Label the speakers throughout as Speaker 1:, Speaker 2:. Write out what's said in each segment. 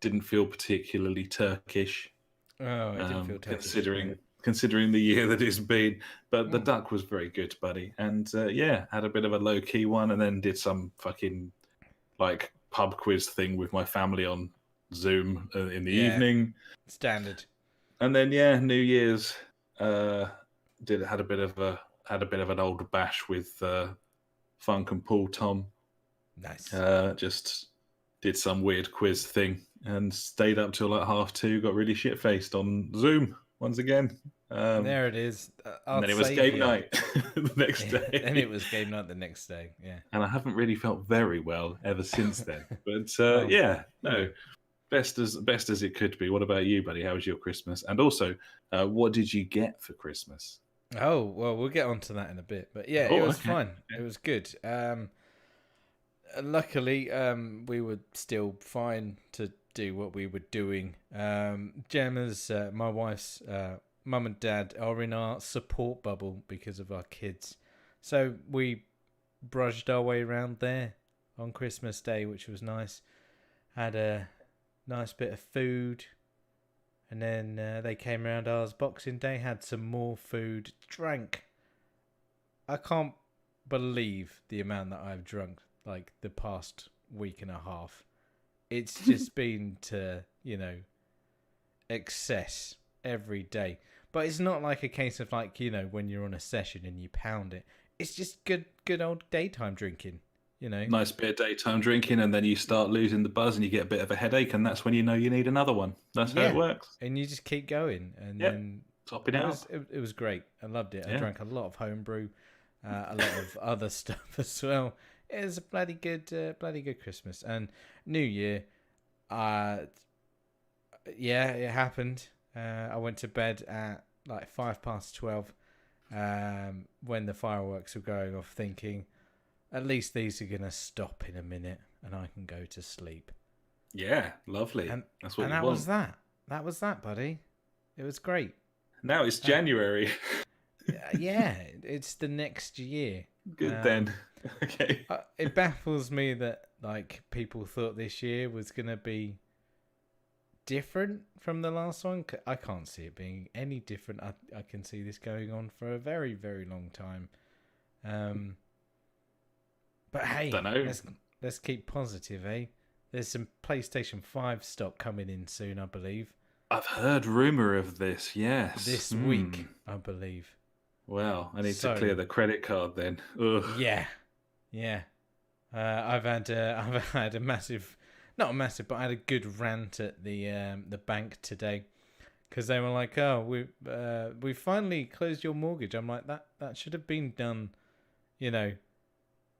Speaker 1: didn't feel particularly Turkish.
Speaker 2: Oh, it didn't feel Turkish.
Speaker 1: Considering the year that it's been. But the duck was very good, buddy. And had a bit of a low key one, and then did some fucking like pub quiz thing with my family on Zoom in the evening.
Speaker 2: Standard.
Speaker 1: And then New Year's had a bit of an old bash with Funk and Paul Tom.
Speaker 2: Nice.
Speaker 1: Just did some weird quiz thing and stayed up till like 2:30. Got really shit faced on Zoom once again.
Speaker 2: There it is.
Speaker 1: And then it was game night the next day.
Speaker 2: And it was game night the next day. Yeah.
Speaker 1: And I haven't really felt very well ever since then. But best as it could be. What about you, buddy? How was your Christmas? And also, what did you get for Christmas?
Speaker 2: Oh, well, we'll get onto that in a bit. But yeah, it was fun. It was good. Luckily, we were still fine to do what we were doing. Gemma's, my wife's mum and dad are in our support bubble because of our kids. So we brushed our way around there on Christmas Day, which was nice. Had a nice bit of food. And then they came around ours Boxing Day, had some more food, drank. I can't believe the amount that I've drunk like the past week and a half. It's just been to, excess every day. But it's not like a case of like, when you're on a session and you pound it. It's just good old daytime drinking,
Speaker 1: Nice bit of daytime drinking, and then you start losing the buzz and you get a bit of a headache, and that's when you know you need another one. That's how it works.
Speaker 2: And you just keep going. And then
Speaker 1: topping it up.
Speaker 2: It was great. I loved it. I drank a lot of homebrew, a lot of other stuff as well. It was a bloody good Christmas. And New Year, it happened. I went to bed at like 12:05 when the fireworks were going off, thinking, at least these are going to stop in a minute and I can go to sleep.
Speaker 1: Yeah, lovely.
Speaker 2: And
Speaker 1: that's what
Speaker 2: and
Speaker 1: you
Speaker 2: that
Speaker 1: want.
Speaker 2: was that. That was that, buddy. It was great.
Speaker 1: Now it's January.
Speaker 2: Yeah, it's the next year.
Speaker 1: Good then. Okay.
Speaker 2: It baffles me that like people thought this year was going to be different from the last one. I can't see it being any different. I can see this going on for a very, very long time. But hey, let's keep positive, eh? There's some PlayStation 5 stock coming in soon, I believe.
Speaker 1: I've heard rumour of this, yes.
Speaker 2: This week, I believe.
Speaker 1: Well, I need to clear the credit card then. Ugh.
Speaker 2: Yeah. I've had a massive, not a massive, but I had a good rant at the bank today, because they were like, "Oh, we finally closed your mortgage." I'm like, that should have been done,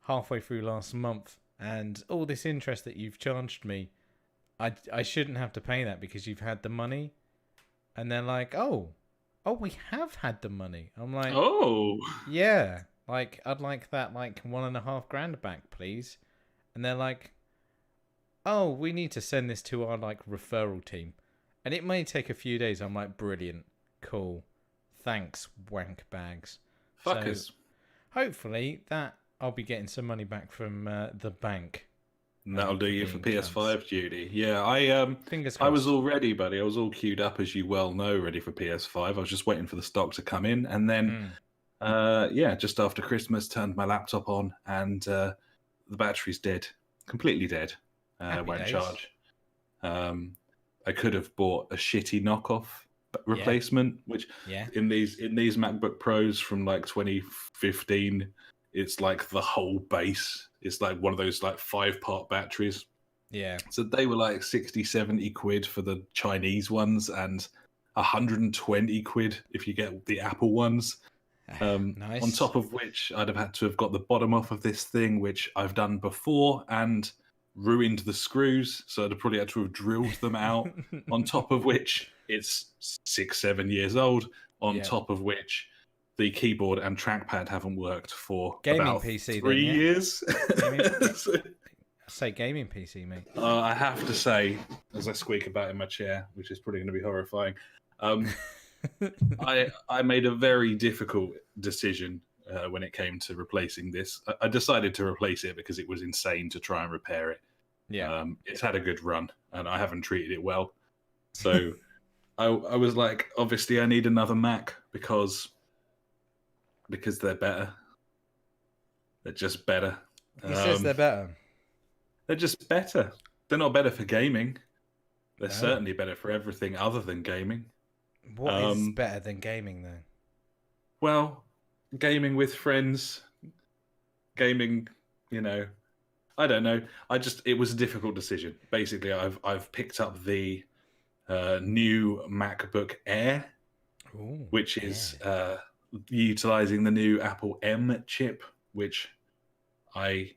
Speaker 2: halfway through last month, and all this interest that you've charged me, I shouldn't have to pay that because you've had the money. And they're like, oh, we have had the money. I'm like,
Speaker 1: oh,
Speaker 2: yeah, like I'd like that like $1,500 back, please. And they're like, oh, we need to send this to our like referral team, and it may take a few days. I'm like, brilliant, cool, thanks, wank bags.
Speaker 1: Fuckers.
Speaker 2: So hopefully that I'll be getting some money back from the bank.
Speaker 1: That'll do you for PS5 duty. Yeah, I was all ready, buddy. I was all queued up, as you well know, ready for PS5. I was just waiting for the stock to come in, and then, just after Christmas, turned my laptop on, and the battery's dead, completely dead. Won't charge. I could have bought a shitty knockoff replacement, which in these MacBook Pros from like 2015. It's like the whole base. It's like one of those like 5-part batteries.
Speaker 2: Yeah. So
Speaker 1: they were like 60, 70 quid for the Chinese ones and 120 quid if you get the Apple ones.
Speaker 2: Nice.
Speaker 1: On top of which I'd have had to have got the bottom off of this thing, which I've done before, and ruined the screws. So I'd have probably had to have drilled them out. On top of which it's 6-7 years old. On top of which the keyboard and trackpad haven't worked for
Speaker 2: gaming
Speaker 1: about
Speaker 2: PC
Speaker 1: 3 years.
Speaker 2: Say gaming PC, mate.
Speaker 1: I have to say, as I squeak about in my chair, which is probably going to be horrifying, I made a very difficult decision when it came to replacing this. I decided to replace it because it was insane to try and repair it.
Speaker 2: Yeah.
Speaker 1: It's had a good run, and I haven't treated it well. So I was like, obviously, I need another Mac because they're better. They're just better.
Speaker 2: He says they're better.
Speaker 1: They're just better. They're not better for gaming. They're
Speaker 2: No.
Speaker 1: certainly better for everything other than gaming.
Speaker 2: What is better than gaming, though?
Speaker 1: Well, gaming with friends, gaming, I don't know. It was a difficult decision. Basically, I've picked up the new MacBook Air, which is utilizing the new Apple M chip, which I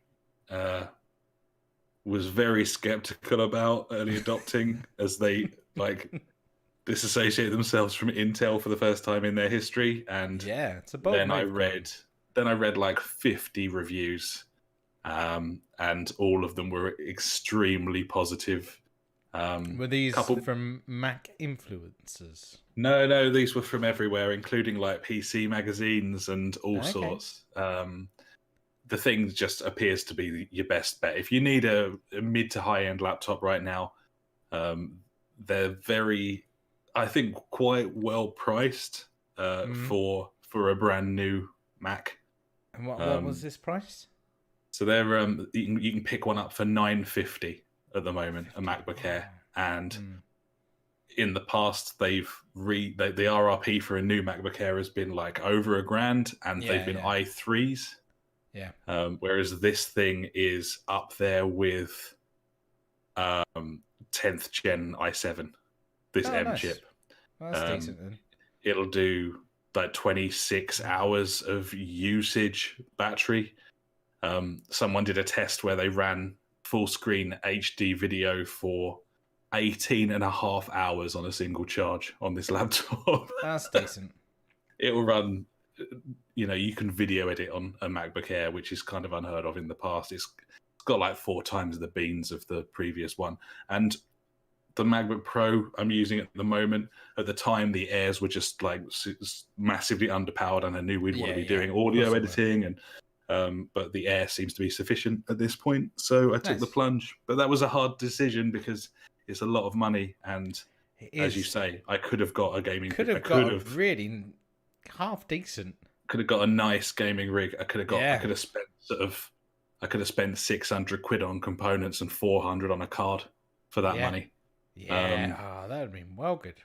Speaker 1: was very skeptical about early adopting, as they disassociate themselves from Intel for the first time in their history. And
Speaker 2: it's a bold
Speaker 1: then
Speaker 2: move.
Speaker 1: I read like 50 reviews, and all of them were extremely positive.
Speaker 2: Were these from Mac influencers?
Speaker 1: No, these were from everywhere, including like PC magazines and all sorts. The thing just appears to be your best bet. If you need a mid to high end laptop right now, they're very, I think, quite well priced for a brand new Mac.
Speaker 2: And what was this price?
Speaker 1: So they're you can pick one up for $950 at the moment, a MacBook Air, and in the past the RRP for a new MacBook Air has been like over $1,000, and they've been i3s.
Speaker 2: Yeah.
Speaker 1: Whereas this thing is up there with 10th gen i7. This M chip.
Speaker 2: Well, that's decent then.
Speaker 1: It'll do like 26 hours of usage battery. Someone did a test where they ran full screen HD video for 18 and a half hours on a single charge on this laptop.
Speaker 2: That's decent.
Speaker 1: It will run, you can video edit on a MacBook Air, which is kind of unheard of in the past. It's got like 4 times the beans of the previous one. And the MacBook Pro I'm using at the moment, at the time the Airs were just like massively underpowered, and I knew we'd want to be doing audio editing, and but the Air seems to be sufficient at this point, so I took the plunge. But that was a hard decision because it's a lot of money, and as you say, I could have got a gaming rig. I could have
Speaker 2: really half decent.
Speaker 1: Could have got a nice gaming rig. I could have spent 600 quid on components and 400 on a card for that money.
Speaker 2: Yeah, that would have been well good.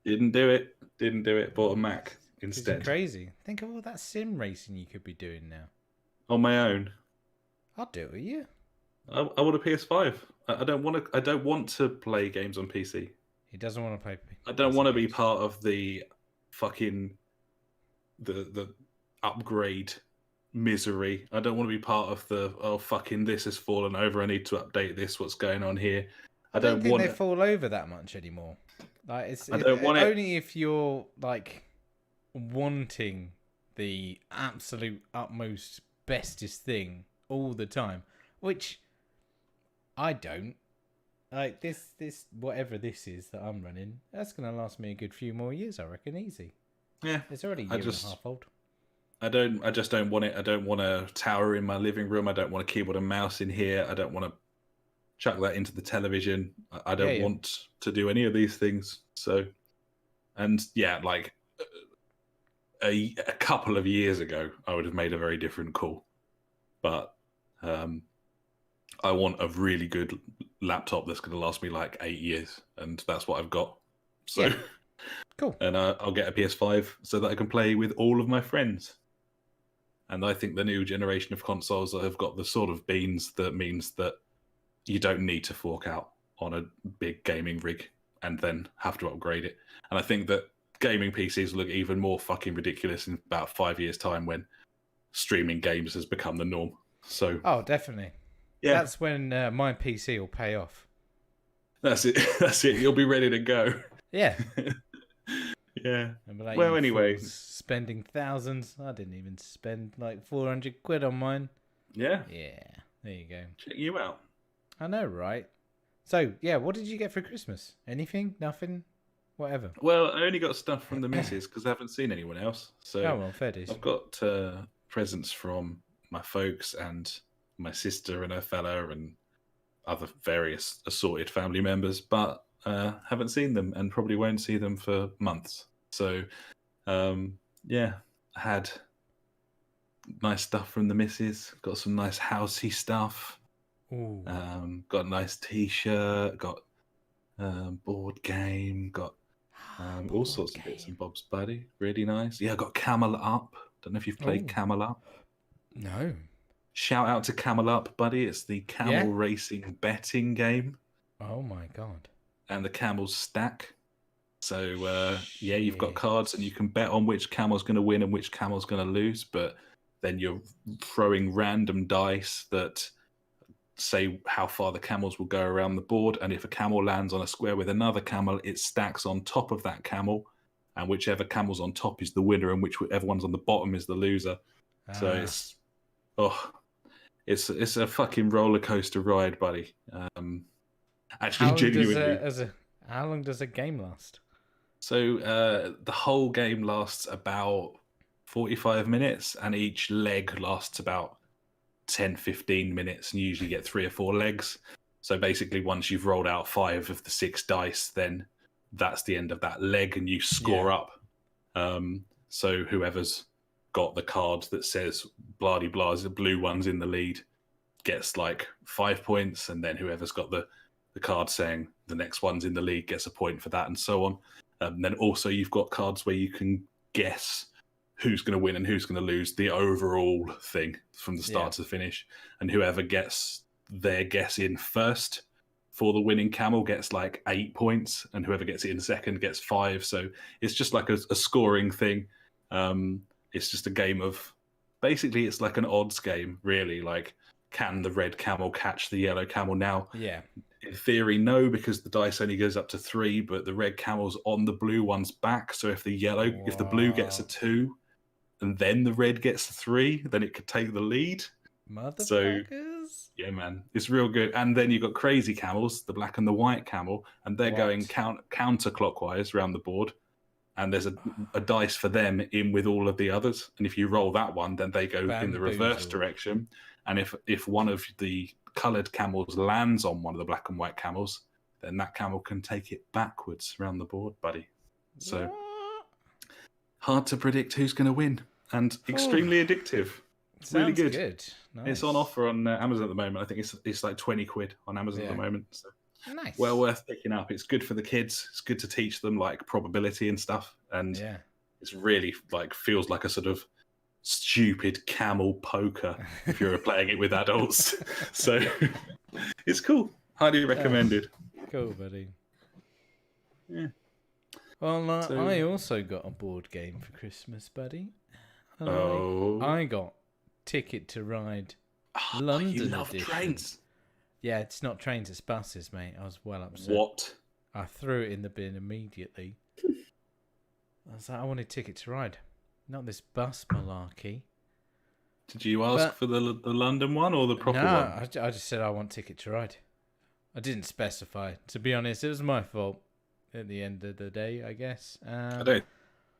Speaker 1: Didn't do it. Bought a Mac instead.
Speaker 2: It's crazy. Think of all that sim racing you could be doing now.
Speaker 1: On my own.
Speaker 2: I'll do it with you.
Speaker 1: I want a PS5. I don't want to play games on PC.
Speaker 2: He doesn't want to play.
Speaker 1: I don't want to be part of the fucking the upgrade misery. I don't want to be part of the fucking this has fallen over. I need to update this. What's going on here?
Speaker 2: I don't think they fall over that much anymore. Like I don't want it only if you're like wanting the absolute utmost bestest thing all the time, which I don't. Like this whatever this is that I'm running, that's gonna last me a good few more years, I reckon, easy.
Speaker 1: Yeah,
Speaker 2: it's already a year and a half old.
Speaker 1: I just don't want it. I don't want a tower in my living room. I don't want a keyboard and mouse in here. I don't want to chuck that into the television. I don't want to do any of these things. So, and like a couple of years ago, I would have made a very different call. But I want a really good laptop that's going to last me like 8 years, and that's what I've got. So,
Speaker 2: cool.
Speaker 1: And I'll get a PS5 so that I can play with all of my friends. And I think the new generation of consoles that have got the sort of beans that means that you don't need to fork out on a big gaming rig and then have to upgrade it. And I think that gaming PCs look even more fucking ridiculous in about 5 years' time when streaming games has become the norm. So,
Speaker 2: definitely. Yeah. That's when my PC will pay off.
Speaker 1: That's it. That's it. You'll be ready to go.
Speaker 2: Yeah.
Speaker 1: Yeah.
Speaker 2: Like,
Speaker 1: well, anyway.
Speaker 2: Spending thousands. I didn't even spend like 400 quid on mine.
Speaker 1: Yeah.
Speaker 2: Yeah. There you go.
Speaker 1: Check you out.
Speaker 2: I know, right? So, yeah, what did you get for Christmas? Anything? Nothing? Whatever.
Speaker 1: Well, I only got stuff from the missus because I haven't seen anyone else. So
Speaker 2: fair dues.
Speaker 1: I've got presents from my folks and my sister and her fella and other various assorted family members, but haven't seen them and probably won't see them for months. So, yeah, had nice stuff from the missus. Got some nice housey stuff.
Speaker 2: Ooh.
Speaker 1: Got a nice T-shirt. Got board game. Got all sorts of bits and bobs, buddy. Really nice. Yeah, got Camel Up. Don't know if you've played Camel Up.
Speaker 2: No.
Speaker 1: Shout out to Camel Up, buddy. It's the camel racing betting game.
Speaker 2: Oh my god.
Speaker 1: And the camels stack. So, you've got cards and you can bet on which camel's going to win and which camel's going to lose. But then you're throwing random dice that say how far the camels will go around the board. And if a camel lands on a square with another camel, it stacks on top of that camel. And whichever camel's on top is the winner and whichever one's on the bottom is the loser. So it's a fucking roller coaster ride, buddy. Actually, genuinely.
Speaker 2: How long does a game last?
Speaker 1: So the whole game lasts about 45 minutes, and each leg lasts about 10, 15 minutes, and you usually get 3 or 4 legs. So basically, once you've rolled out 5 of the 6 dice, then that's the end of that leg, and you score up. So whoever's got the card that says blah de blah, the blue one's in the lead, gets like 5 points, and then whoever's got the card saying the next one's in the lead gets a point for that, and so on. Then also you've got cards where you can guess who's going to win and who's going to lose, the overall thing from the start to the finish, and whoever gets their guess in first for the winning camel gets like 8 points, and whoever gets it in second gets 5. So it's just like a scoring thing. It's just a game of, basically it's like an odds game, really. Like, can the red camel catch the yellow camel? Now, in theory, no, because the dice only goes up to 3, but the red camel's on the blue one's back. So if the blue gets a 2 and then the red gets a 3, then it could take the lead.
Speaker 2: Motherfuckers.
Speaker 1: So, yeah, man, it's real good. And then you've got crazy camels, the black and the white camel, and they're going counterclockwise around the board. And there's a dice for them in with all of the others. And if you roll that one, then they go in the reverse direction. And if one of the coloured camels lands on one of the black and white camels, then that camel can take it backwards around the board, buddy. So hard to predict who's going to win, and extremely addictive.
Speaker 2: Sounds
Speaker 1: really good.
Speaker 2: Nice.
Speaker 1: It's on offer on Amazon at the moment. I think it's like 20 quid on Amazon at the moment. So
Speaker 2: nice.
Speaker 1: Well worth picking up. It's good for the kids. It's good to teach them like probability and stuff. And it's really like feels like a sort of stupid camel poker if you're playing it with adults. So it's cool. Highly recommended.
Speaker 2: Cool, buddy. Yeah. Well, I also got a board game for Christmas, buddy. I got Ticket to Ride London
Speaker 1: you love
Speaker 2: edition.
Speaker 1: Trains.
Speaker 2: Yeah, it's not trains, it's buses, mate. I was well upset.
Speaker 1: What?
Speaker 2: I threw it in the bin immediately. I was like, I wanted Ticket to Ride. Not this bus malarkey.
Speaker 1: Did you ask for the London one or the proper one?
Speaker 2: No, I just said I want Ticket to Ride. I didn't specify. To be honest, it was my fault at the end of the day, I guess.
Speaker 1: I don't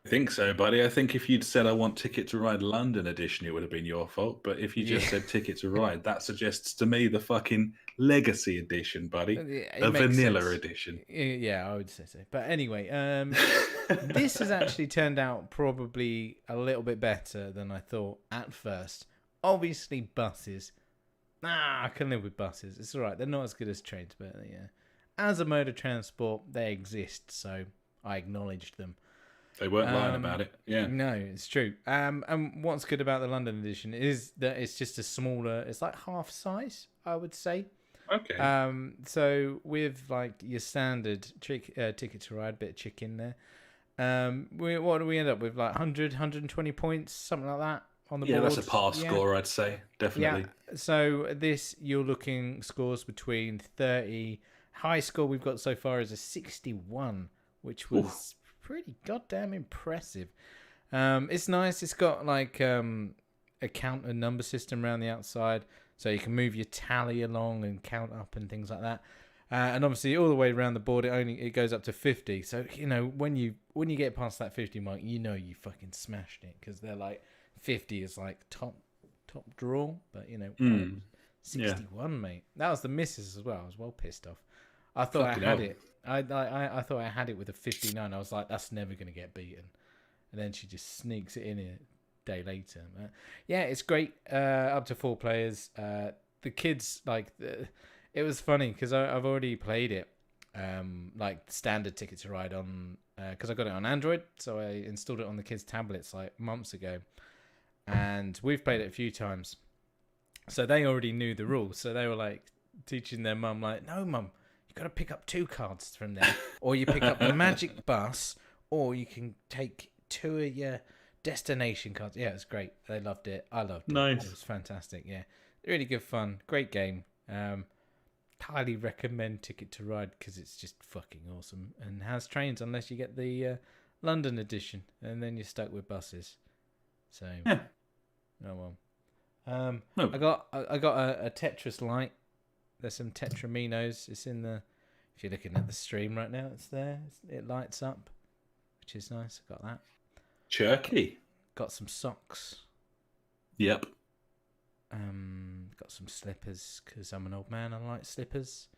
Speaker 1: think so, buddy. I think if you'd said I want Ticket to Ride London edition, it would have been your fault. But if you just said Ticket to Ride, that suggests to me the fucking Legacy edition, buddy. The vanilla edition.
Speaker 2: Yeah, I would say so. But anyway, this has actually turned out probably a little bit better than I thought at first. Obviously, buses. I can live with buses. It's all right. They're not as good as trains, but yeah. As a mode of transport, they exist, so I acknowledged them.
Speaker 1: They weren't lying about it. Yeah.
Speaker 2: No, it's true. And what's good about the London edition is that it's just a smaller, it's like half size, I would say.
Speaker 1: Okay.
Speaker 2: So with like your standard Ticket to Ride, bit of chicken there. What do we end up with? Like 100, 120 points, something like that on the board?
Speaker 1: Yeah, that's a pass score, I'd say. Definitely.
Speaker 2: Yeah. So this, you're looking scores between 30. High score we've got so far is a 61, which was pretty goddamn impressive. It's nice. It's got like a count and number system around the outside, so you can move your tally along and count up and things like that. And obviously all the way around the board, it goes up to 50. So you know when you get past that 50 mark, you know you fucking smashed it, because they're like 50 is like top draw, but you know. 61, mate. That was the missus as well. I was well pissed off. I thought
Speaker 1: Fucking
Speaker 2: I had
Speaker 1: hell.
Speaker 2: it. I thought I had it with a 59. I was like, that's never going to get beaten. And then she just sneaks it in a day later. But yeah, it's great. Up to 4 players. The kids, it was funny because I've already played it. Like standard Ticket to Ride on, because I got it on Android. So I installed it on the kids' tablets like months ago. And we've played it a few times. So they already knew the rules. So they were like teaching their mum, like, no, mum, you got to pick up 2 cards from there. Or you pick up the magic bus, or you can take 2 of your destination cards. Yeah, it was great. They loved it. I loved it.
Speaker 1: Nice.
Speaker 2: It was fantastic. Yeah, really good fun. Great game. Highly recommend Ticket to Ride because it's just fucking awesome and has trains unless you get the London edition, and then you're stuck with buses. So,
Speaker 1: yeah.
Speaker 2: Oh well.
Speaker 1: No.
Speaker 2: I got a Tetris light. There's some Tetraminos. It's in the. If you're looking at the stream right now, it's there. It lights up, which is nice. I got that.
Speaker 1: Turkey.
Speaker 2: Got some socks.
Speaker 1: Yep.
Speaker 2: Got some slippers because I'm an old man. I like slippers.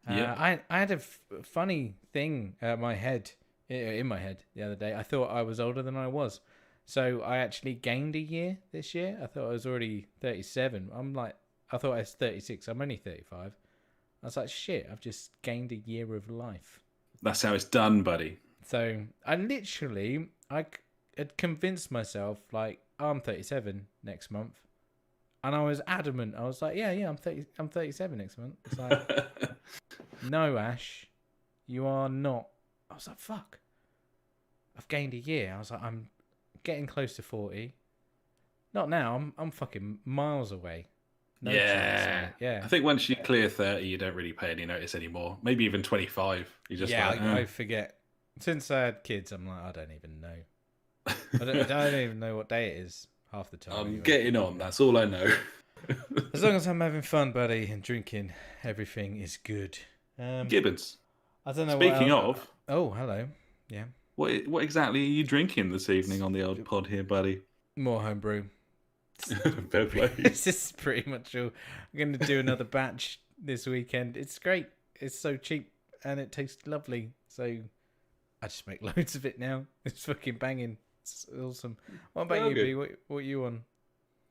Speaker 1: Yeah.
Speaker 2: I had a funny thing in my head the other day. I thought I was older than I was. So I actually gained a year this year. I thought I was already 37. I thought I was 36. I'm only 35. I was like, shit, I've just gained a year of life.
Speaker 1: That's how it's done, buddy.
Speaker 2: So I had convinced myself, like, I'm 37 next month. And I was adamant. I was like, yeah, I'm 37 next month. It's like, no, Ash, you are not. I was like, fuck. I've gained a year. I was like, I'm getting close to 40. Not now. I'm fucking miles away. No chance, yeah.
Speaker 1: I think once you clear 30, you don't really pay any notice anymore. Maybe even 25. You just
Speaker 2: I forget. Since I had kids, I'm like, I don't even know. I don't even know what day it is half the time.
Speaker 1: I'm getting on. That's all I know.
Speaker 2: As long as I'm having fun, buddy, and drinking, everything is good.
Speaker 1: Gibbons.
Speaker 2: I don't know.
Speaker 1: Speaking of.
Speaker 2: Oh, hello. Yeah.
Speaker 1: What exactly are you drinking this evening on the old pod here, buddy?
Speaker 2: More homebrew.
Speaker 1: Fair play.
Speaker 2: This is pretty much all. I'm going to do another batch this weekend. It's great. It's so cheap and it tastes lovely. So I just make loads of it now. It's fucking banging. It's awesome. What about you, B? What are you on?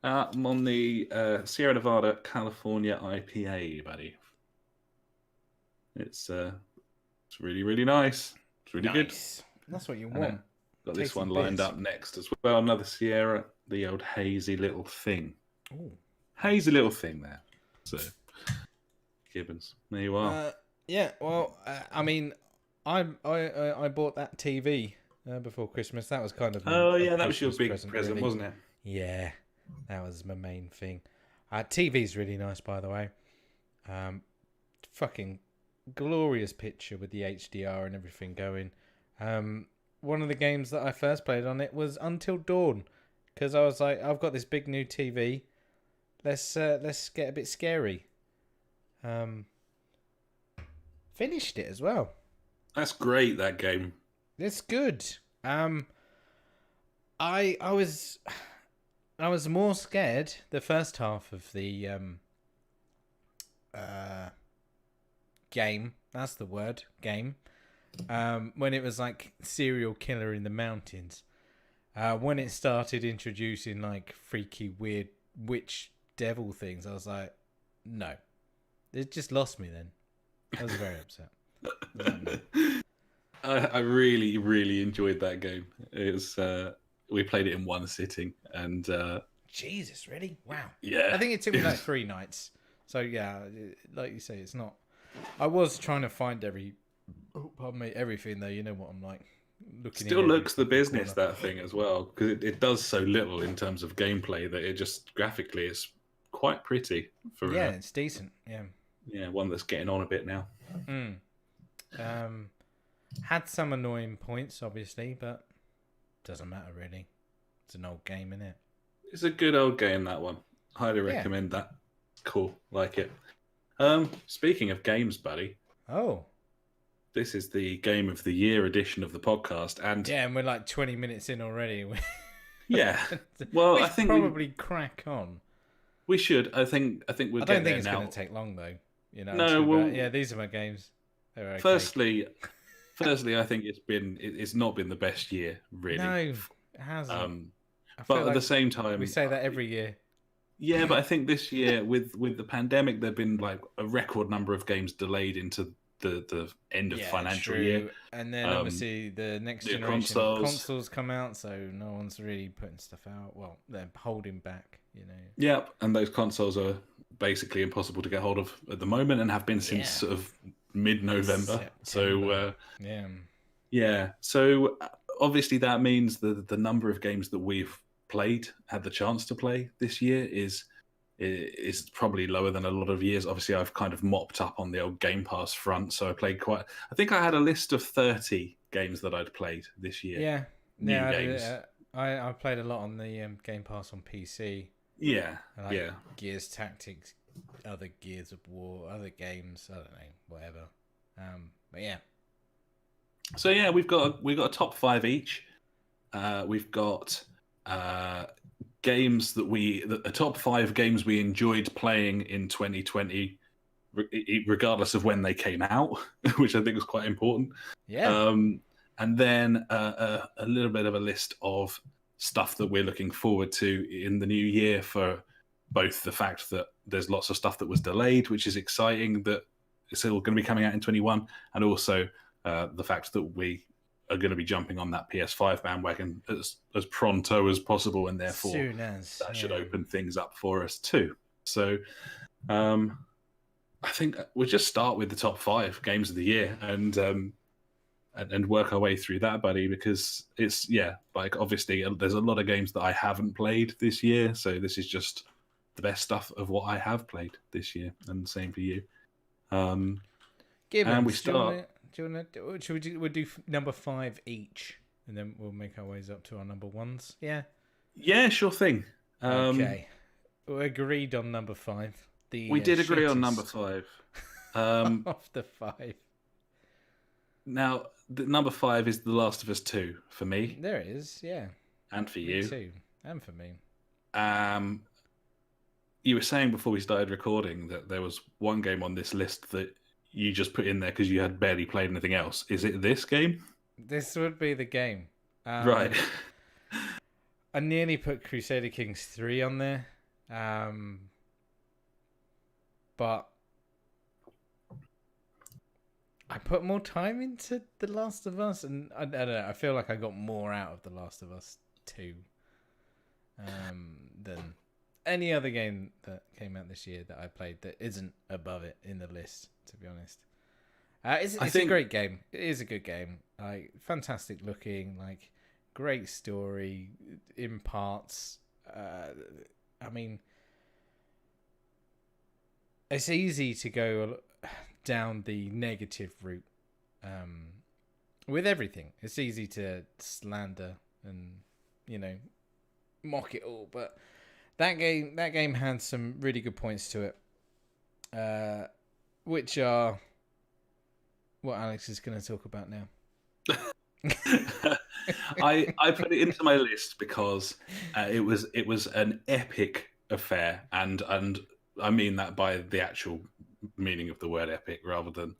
Speaker 1: I'm on the Sierra Nevada California IPA, buddy. It's really, really nice. It's really good.
Speaker 2: That's what you want.
Speaker 1: Got this one lined up next as well. Another Sierra, the old hazy little thing.
Speaker 2: Oh,
Speaker 1: hazy little thing there. So, Gibbons, there you are.
Speaker 2: Yeah. Well, I mean, I bought that TV before Christmas. That was kind of
Speaker 1: that was your big present, really. Wasn't it?
Speaker 2: Yeah, that was my main thing. TV's really nice, by the way. Fucking glorious picture with the HDR and everything going. One of the games that I first played on it was Until Dawn, because I was like, I've got this big new TV. Let's get a bit scary. Finished it as well.
Speaker 1: That's great. That game.
Speaker 2: It's good. I was more scared the first half of the game. That's the word, game. When it was like serial killer in the mountains. When it started introducing like freaky, weird witch devil things, I was like, no. It just lost me then. I was very upset.
Speaker 1: I really, really enjoyed that game. It was we played it in one sitting, and
Speaker 2: Jesus, really? Wow.
Speaker 1: Yeah.
Speaker 2: I think it took me like 3 nights. So yeah, like you say, it's not. I was trying to find everything though. You know what I'm like.
Speaker 1: Still looks the business, that thing as well, because it does so little in terms of gameplay that it just graphically is quite pretty for.
Speaker 2: Yeah, it's decent. Yeah.
Speaker 1: Yeah, one that's getting on a bit now.
Speaker 2: Had some annoying points, obviously, but doesn't matter really. It's an old game, isn't it?
Speaker 1: It's a good old game, that one. Highly recommend that. Cool, like it. Speaking of games, buddy.
Speaker 2: Oh.
Speaker 1: This is the Game of the Year edition of the podcast, and
Speaker 2: we're like 20 minutes in already.
Speaker 1: Yeah. Well,
Speaker 2: we
Speaker 1: I think
Speaker 2: probably crack on.
Speaker 1: We should. I think we'll
Speaker 2: I
Speaker 1: get
Speaker 2: don't think
Speaker 1: there
Speaker 2: it's
Speaker 1: now.
Speaker 2: going to take long though.
Speaker 1: No,
Speaker 2: But yeah, these are my games. They're okay.
Speaker 1: Firstly, I think it's not been the best year really.
Speaker 2: No, it hasn't. I feel
Speaker 1: But at the
Speaker 2: like
Speaker 1: same time,
Speaker 2: we say that every year.
Speaker 1: yeah. But I think this year with the pandemic, there've been like a record number of games delayed into the end of the financial year.
Speaker 2: And then obviously the next
Speaker 1: New
Speaker 2: generation of consoles come out, so no one's really putting stuff out. Well, they're holding back,
Speaker 1: Yep, and those consoles are basically impossible to get hold of at the moment, and have been since sort of mid-November. So yeah. So obviously that means the number of games that we've had the chance to play this year is probably lower than a lot of years. Obviously, I've kind of mopped up on the old Game Pass front, so I played I think I had a list of 30 games that I'd played this year.
Speaker 2: Yeah,
Speaker 1: new games.
Speaker 2: I played a lot on the Game Pass on PC.
Speaker 1: Yeah,
Speaker 2: Gears Tactics, other Gears of War, other games. I don't know, whatever. But yeah.
Speaker 1: So yeah, we've got a top 5 each. We've got games the top 5 games we enjoyed playing in 2020, regardless of when they came out, which I think was quite important.
Speaker 2: Yeah.
Speaker 1: And then a little bit of a list of stuff that we're looking forward to in the new year, for both the fact that there's lots of stuff that was delayed, which is exciting, that it's still going to be coming out in 21, and also the fact that we are going to be jumping on that PS5 bandwagon as pronto as possible, and therefore that should open things up for us too. So I think we'll just start with the top 5 games of the year and work our way through that, buddy, because it's like obviously there's a lot of games that I haven't played this year, so this is just the best stuff of what I have played this year, and same for you.
Speaker 2: And we start. We'll do number 5 each, and then we'll make our ways up to our number 1s.
Speaker 1: Yeah, sure thing.
Speaker 2: Okay, we agreed on number 5.
Speaker 1: We did agree on number 5.
Speaker 2: Of the 5.
Speaker 1: Now, the number 5 is The Last of Us 2 for me.
Speaker 2: There it is, yeah.
Speaker 1: And for you.
Speaker 2: Me too. And for me.
Speaker 1: You were saying before we started recording that there was one game on this list that you just put in there because you had barely played anything else. Is it this game?
Speaker 2: This would be the game.
Speaker 1: Right.
Speaker 2: I nearly put Crusader Kings 3 on there. But I put more time into The Last of Us, and I don't know, I feel like I got more out of The Last of Us 2 than any other game that came out this year that I played that isn't above it in the list, to be honest. It's a great game. It is a good game. Like, fantastic looking, like, great story in parts. I mean, it's easy to go down the negative route with everything. It's easy to slander and, mock it all, but that game had some really good points to it, which are what Alex is going to talk about now.
Speaker 1: I put it into my list because it was an epic affair, and I mean that by the actual meaning of the word epic, rather than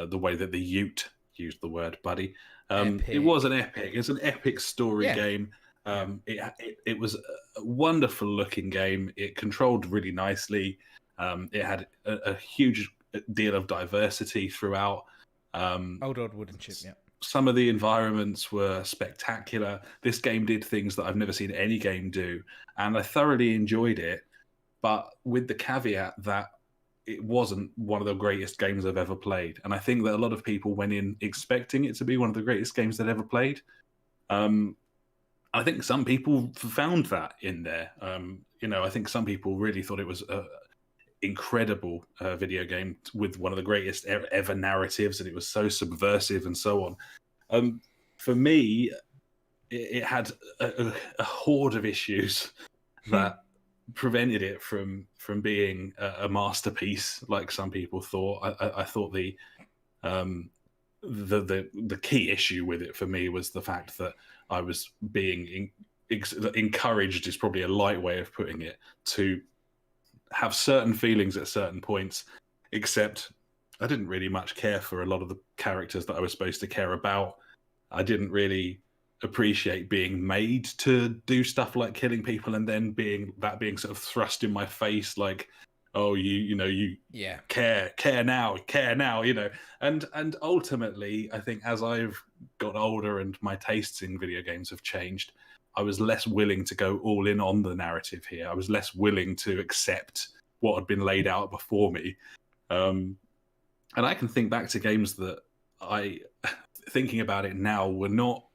Speaker 1: the way that the Ute used the word, buddy. It was an epic. It's an epic story game. It was a wonderful looking game. It controlled really nicely. It had a huge deal of diversity throughout.
Speaker 2: Old wooden chip, yeah.
Speaker 1: Some of the environments were spectacular. This game did things that I've never seen any game do, and I thoroughly enjoyed it, but with the caveat that it wasn't one of the greatest games I've ever played. And I think that a lot of people went in expecting it to be one of the greatest games they'd ever played. I think some people found that in there. I think some people really thought it was an incredible video game with one of the greatest ever narratives, and it was so subversive and so on. For me, it had a horde of issues that prevented it from being a masterpiece, like some people thought. I thought the key issue with it for me was the fact that I was being encouraged, is probably a light way of putting it, to have certain feelings at certain points, except I didn't really much care for a lot of the characters that I was supposed to care about. I didn't really appreciate being made to do stuff like killing people and then being sort of thrust in my face like, oh, you care now, and ultimately I think as I've got older and my tastes in video games have changed, I was less willing to go all in on the narrative here. I was less willing to accept what had been laid out before me. And I can think back to games that thinking about it now, were not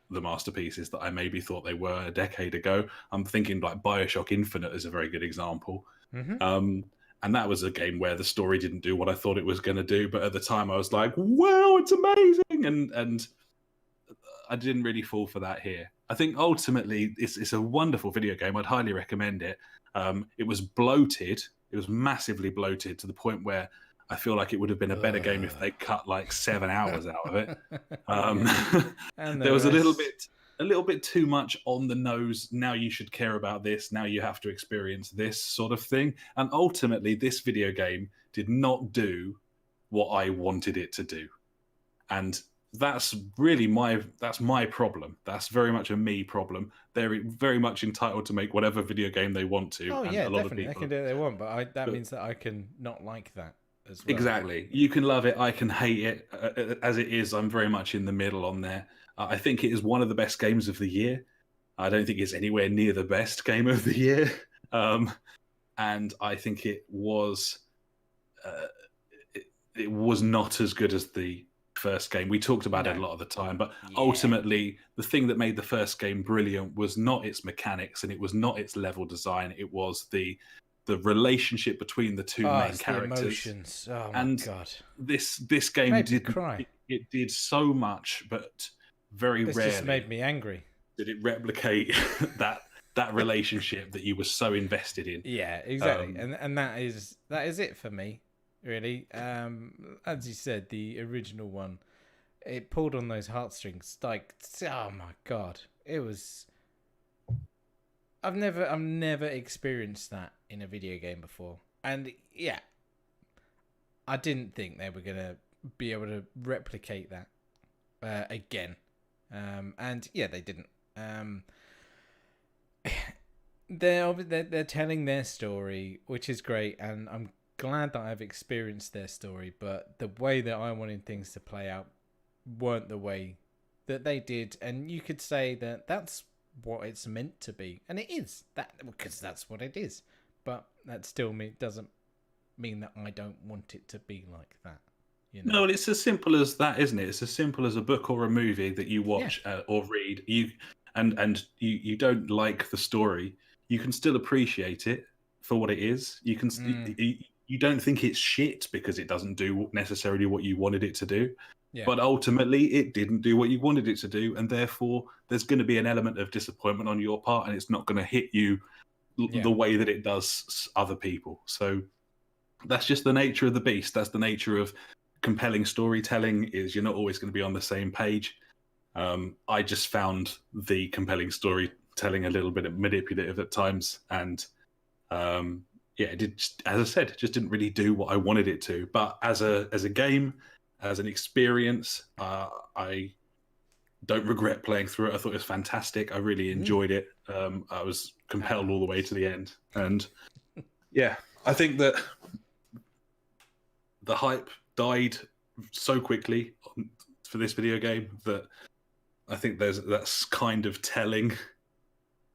Speaker 1: the masterpieces that I maybe thought they were a decade ago. I'm thinking like BioShock Infinite is a very good example. And that was a game where the story didn't do what I thought it was going to do, but at the time I was like, wow, it's amazing, and I didn't really fall for that here. I think ultimately it's a wonderful video game. I'd highly recommend it. It was bloated. It was massively bloated to the point where I feel like it would have been a better game if they cut like 7 hours out of it. And there was a little bit too much on the nose. Now you should care about this. Now you have to experience this sort of thing. And ultimately, this video game did not do what I wanted it to do. And that's really my problem. That's very much a me problem. They're very much entitled to make whatever video game they want to.
Speaker 2: Oh, and yeah, definitely. They can do what they want, but that means that I can not like that as well.
Speaker 1: Exactly. You can love it. I can hate it. As it is, I'm very much in the middle on there. I think it is one of the best games of the year. I don't think it's anywhere near the best game of the year. And I think it was it was not as good as the first game. We talked about it a lot of the time, but ultimately the thing that made the first game brilliant was not its mechanics and it was not its level design. It was the relationship between the two main characters.
Speaker 2: The emotions. Oh my god!
Speaker 1: This game did cry. It did so much, but very rarely.
Speaker 2: This just made me angry.
Speaker 1: Did it replicate that relationship that you were so invested in?
Speaker 2: Yeah, exactly. And that is it for me, really. As you said, the original one, it pulled on those heartstrings. Like, oh my god, it was. I've never experienced that in a video game before, and yeah, I didn't think they were gonna be able to replicate that again, and yeah, they didn't. They're telling their story, which is great, and I'm glad that I've experienced their story. But the way that I wanted things to play out weren't the way that they did, and you could say that that's what it's meant to be, and it is that because that's what it is. But that still doesn't mean that I don't want it to be like that. You know?
Speaker 1: No, it's as simple as that, isn't it? It's as simple as a book or a movie that you watch or read. You don't like the story, you can still appreciate it for what it is. You can you don't think it's shit because it doesn't do necessarily what you wanted it to do. Yeah. But ultimately, it didn't do what you wanted it to do, and therefore, there's going to be an element of disappointment on your part, and it's not going to hit you the way that it does other people. So that's just the nature of the beast. That's the nature of compelling storytelling. Is you're not always going to be on the same page. I just found the compelling storytelling a little bit manipulative at times, and it did. As I said, it just didn't really do what I wanted it to. But as a game. As an experience, I don't regret playing through it. I thought it was fantastic. I really enjoyed it. I was compelled all the way to the end. And yeah, I think that the hype died so quickly for this video game that I think that's kind of telling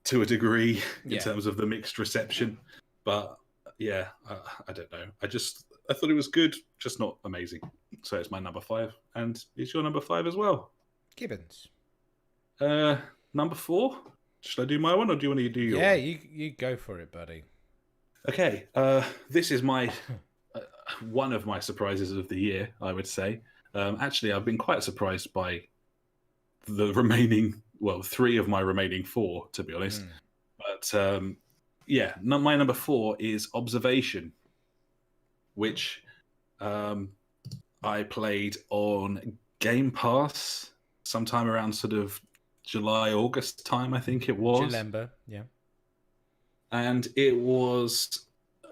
Speaker 1: to a degree in terms of the mixed reception. But yeah, I don't know. I thought it was good, just not amazing. So it's my number 5, and it's your number 5 as well.
Speaker 2: Gibbons.
Speaker 1: Number 4. Should I do my one, or do you want to do your one?
Speaker 2: Yeah, you go for it, buddy.
Speaker 1: Okay. This is my one of my surprises of the year, I would say. Actually, I've been quite surprised by the remaining, 3 of my remaining 4, to be honest. But my number 4 is Observation, which I played on Game Pass sometime around sort of July, August time, I think it was.
Speaker 2: Julember, yeah.
Speaker 1: And it was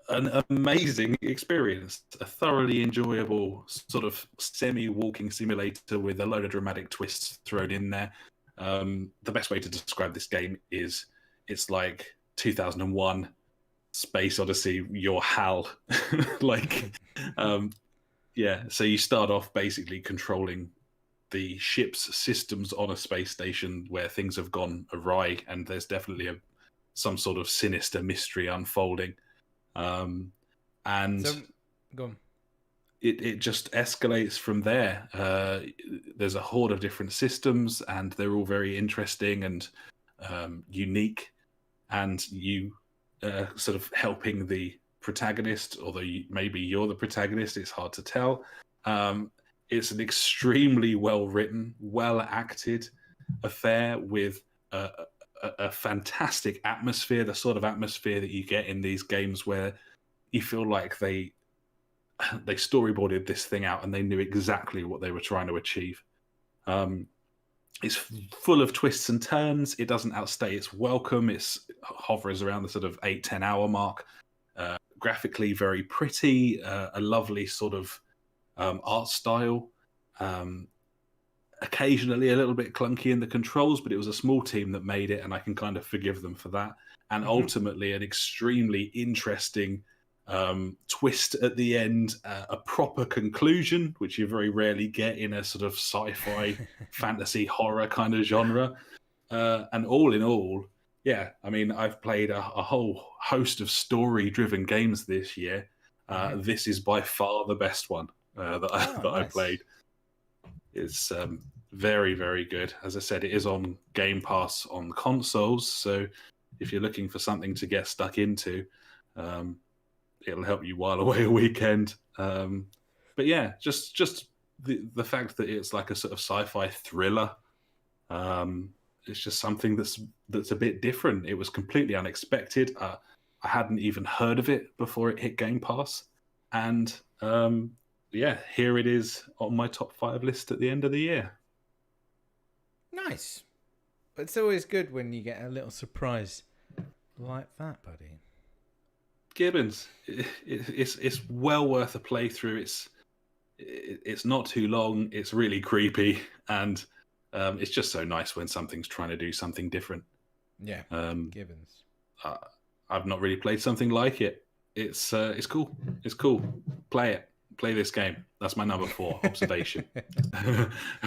Speaker 1: an amazing experience, a thoroughly enjoyable sort of semi-walking simulator with a load of dramatic twists thrown in there. The best way to describe this game is it's like 2001 Space Odyssey, your HAL. So you start off basically controlling the ship's systems on a space station where things have gone awry, and there's definitely some sort of sinister mystery unfolding. And
Speaker 2: so, go on.
Speaker 1: It just escalates from there. There's a horde of different systems, and they're all very interesting and unique. And you sort of helping the protagonist, although maybe you're the protagonist, it's hard to tell. It's an extremely well-written, well-acted affair with a fantastic atmosphere, the sort of atmosphere that you get in these games where you feel like they storyboarded this thing out and they knew exactly what they were trying to achieve. It's full of twists and turns. It doesn't outstay its welcome. It hovers around the sort of 8-10 hour mark. Graphically very pretty, a lovely sort of art style. Occasionally a little bit clunky in the controls, but it was a small team that made it, and I can kind of forgive them for that. And ultimately an extremely interesting twist at the end, a proper conclusion, which you very rarely get in a sort of sci-fi fantasy horror kind of genre. And all in all, yeah, I mean, I've played a whole host of story-driven games this year. This is by far the best one that I played. It's very, very good. As I said, it is on Game Pass on consoles, so if you're looking for something to get stuck into, it'll help you while away a weekend. But yeah, just the fact that it's like a sort of sci-fi thriller, it's just something that's a bit different. It was completely unexpected. I hadn't even heard of it before it hit Game Pass, and yeah, here it is on my top 5 list at the end of the year.
Speaker 2: Nice. It's always good when you get a little surprise like that, buddy.
Speaker 1: Gibbons, it's well worth a playthrough. It's not too long. It's really creepy, and it's just so nice when something's trying to do something different.
Speaker 2: Yeah, Gibbons.
Speaker 1: I've not really played something like it. It's cool. It's cool. Play it. Play this game. That's my number 4 observation.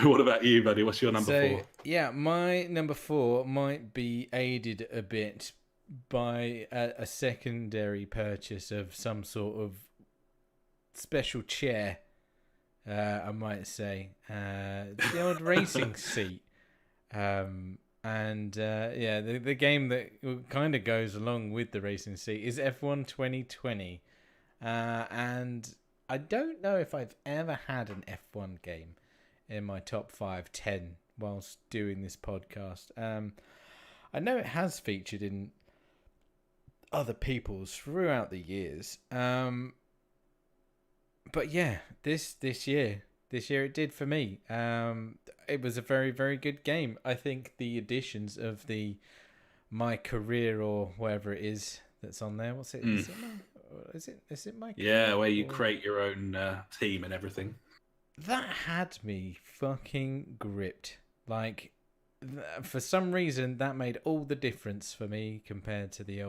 Speaker 1: What about you, buddy? What's your number 4?
Speaker 2: Yeah, my number 4 might be aided a bit by a secondary purchase of some sort of special chair, I might say. The old racing seat. The game that kind of goes along with the racing seat is F1 2020. And I don't know if I've ever had an F1 game in my top 5-10 whilst doing this podcast. I know it has featured in other people's throughout the years. But yeah, this year it did for me. It was a very, very good game. I think the additions of the My Career or whatever it is that's on there. What's it? Is it My Career?
Speaker 1: Yeah, where you create your own team and everything.
Speaker 2: That had me fucking gripped. Like, for some reason, that made all the difference for me compared to the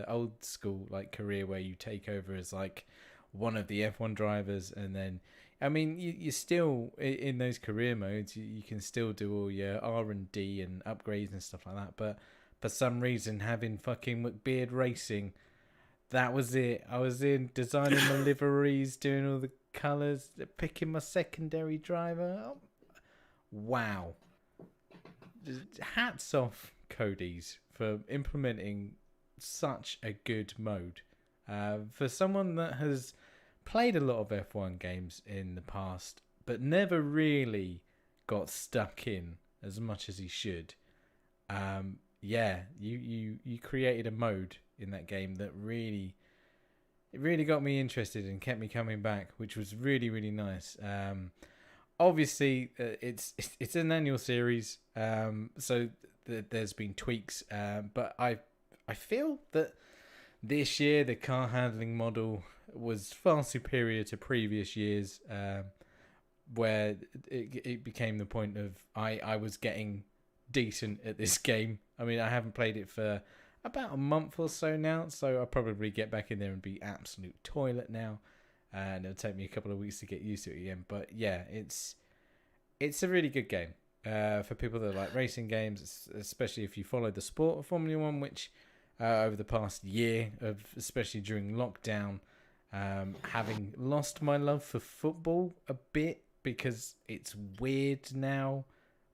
Speaker 2: old school like career where you take over as like one of the F1 drivers, and then I mean you still in those career modes you can still do all your R&D and upgrades and stuff like that, but for some reason having fucking McBeard Racing, that was it. I was in designing my liveries, doing all the colours, picking my secondary driver. Oh, wow. Hats off Cody's for implementing such a good mode. For someone that has played a lot of F1 games in the past, but never really got stuck in as much as he should. You created a mode in that game that really got me interested and kept me coming back, which was really, really nice. Obviously, it's an annual series, so there's been tweaks, but I feel that This year, the car handling model was far superior to previous years, where it became the point of I was getting decent at this game. I mean, I haven't played it for about a month or so now, so I'll probably get back in there and be absolute toilet now, and it'll take me a couple of weeks to get used to it again. But yeah, it's a really good game for people that like racing games, especially if you follow the sport of Formula One, which over the past year, especially during lockdown, having lost my love for football a bit because it's weird now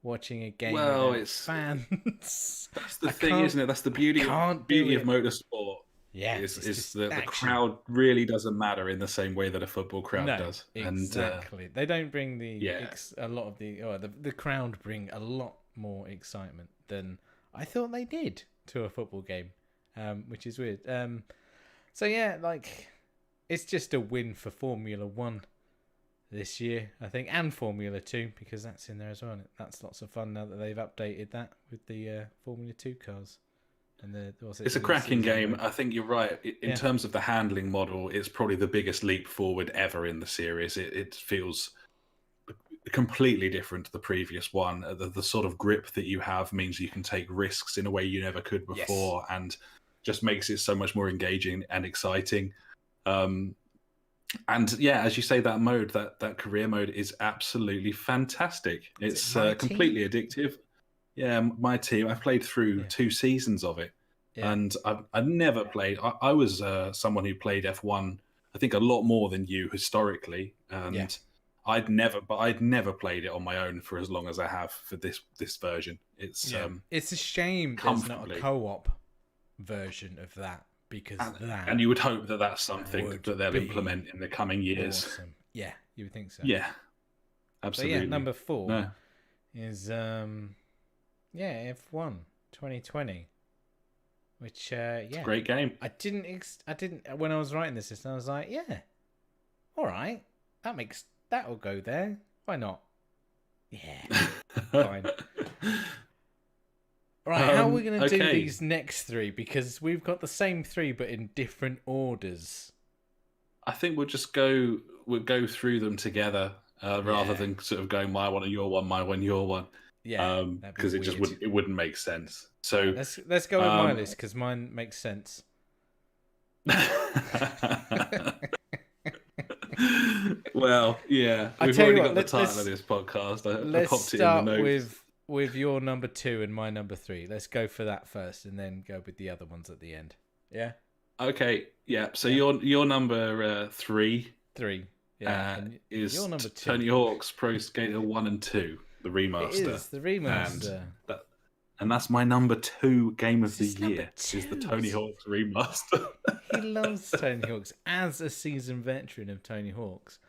Speaker 2: watching a game without fans.
Speaker 1: That's the thing, isn't it? That's the beauty of motorsport.
Speaker 2: Yeah,
Speaker 1: is that the crowd really doesn't matter in the same way that a football crowd does.
Speaker 2: Exactly. They don't bring a lot of the crowd bring a lot more excitement than I thought they did to a football game, which is weird. So yeah, like it's just a win for Formula One this year, I think, and Formula 2, because that's in there as well. And that's lots of fun now that they've updated that with the Formula 2 cars. And it's
Speaker 1: a cracking game. I think you're right. In terms of the handling model, it's probably the biggest leap forward ever in the series. It feels completely different to the previous one. The sort of grip that you have means you can take risks in a way you never could before, and just makes it so much more engaging and exciting. And yeah, as you say, that mode, that career mode is absolutely fantastic. It's completely addictive. Yeah, my team. I've played through 2 seasons of it, and I've never played. I was someone who played F1, I think, a lot more than you historically, and I'd never played it on my own for as long as I have for this version. It's
Speaker 2: a shame there's not a co-op version of that. Because
Speaker 1: and you would hope that that's something that they'll implement in the coming years.
Speaker 2: Awesome. Yeah, you would think so.
Speaker 1: Yeah, absolutely.
Speaker 2: So yeah, number 4 is F1 2020, which
Speaker 1: it's a great game.
Speaker 2: I didn't when I was writing this list, I was like, all right, that'll go there. Why not? Yeah, fine. Right, how are we going to do these next 3? Because we've got the same 3, but in different orders.
Speaker 1: I think we'll go through them together rather than sort of going my one and your one, my one, your one.
Speaker 2: Yeah,
Speaker 1: because it wouldn't make sense. So
Speaker 2: let's go with my list because mine makes sense.
Speaker 1: Well, yeah, we've already got the title of this podcast. I popped it in the notes.
Speaker 2: With your number 2 and my number 3. Let's go for that first and then go with the other ones at the end. Yeah?
Speaker 1: Okay, yeah. So your number 3
Speaker 2: yeah.
Speaker 1: Is
Speaker 2: your number 2.
Speaker 1: Tony Hawk's Pro Skater 1 and 2, the remaster.
Speaker 2: It is, the remaster.
Speaker 1: And that's my number 2 game of the year, is the Tony Hawk's remaster.
Speaker 2: He loves Tony Hawk's. As a seasoned veteran of Tony Hawk's,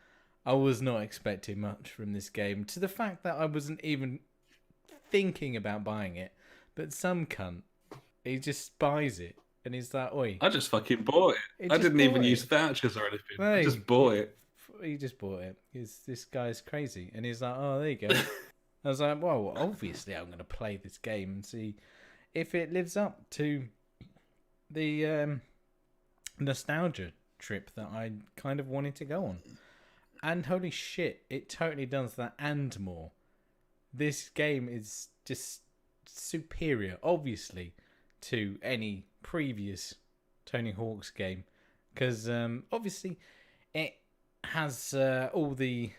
Speaker 2: I was not expecting much from this game, to the fact that I wasn't even thinking about buying it, but some cunt, he just buys it and he's like, oi,
Speaker 1: I just fucking bought it. I didn't even use vouchers or anything. No, I just bought it.
Speaker 2: He just bought it. This guy's crazy, and he's like, oh, there you go. I was like, well, obviously I'm going to play this game and see if it lives up to the nostalgia trip that I kind of wanted to go on. And holy shit, it totally does that and more. This game is just superior, obviously, to any previous Tony Hawk's game. Because, obviously, it has all the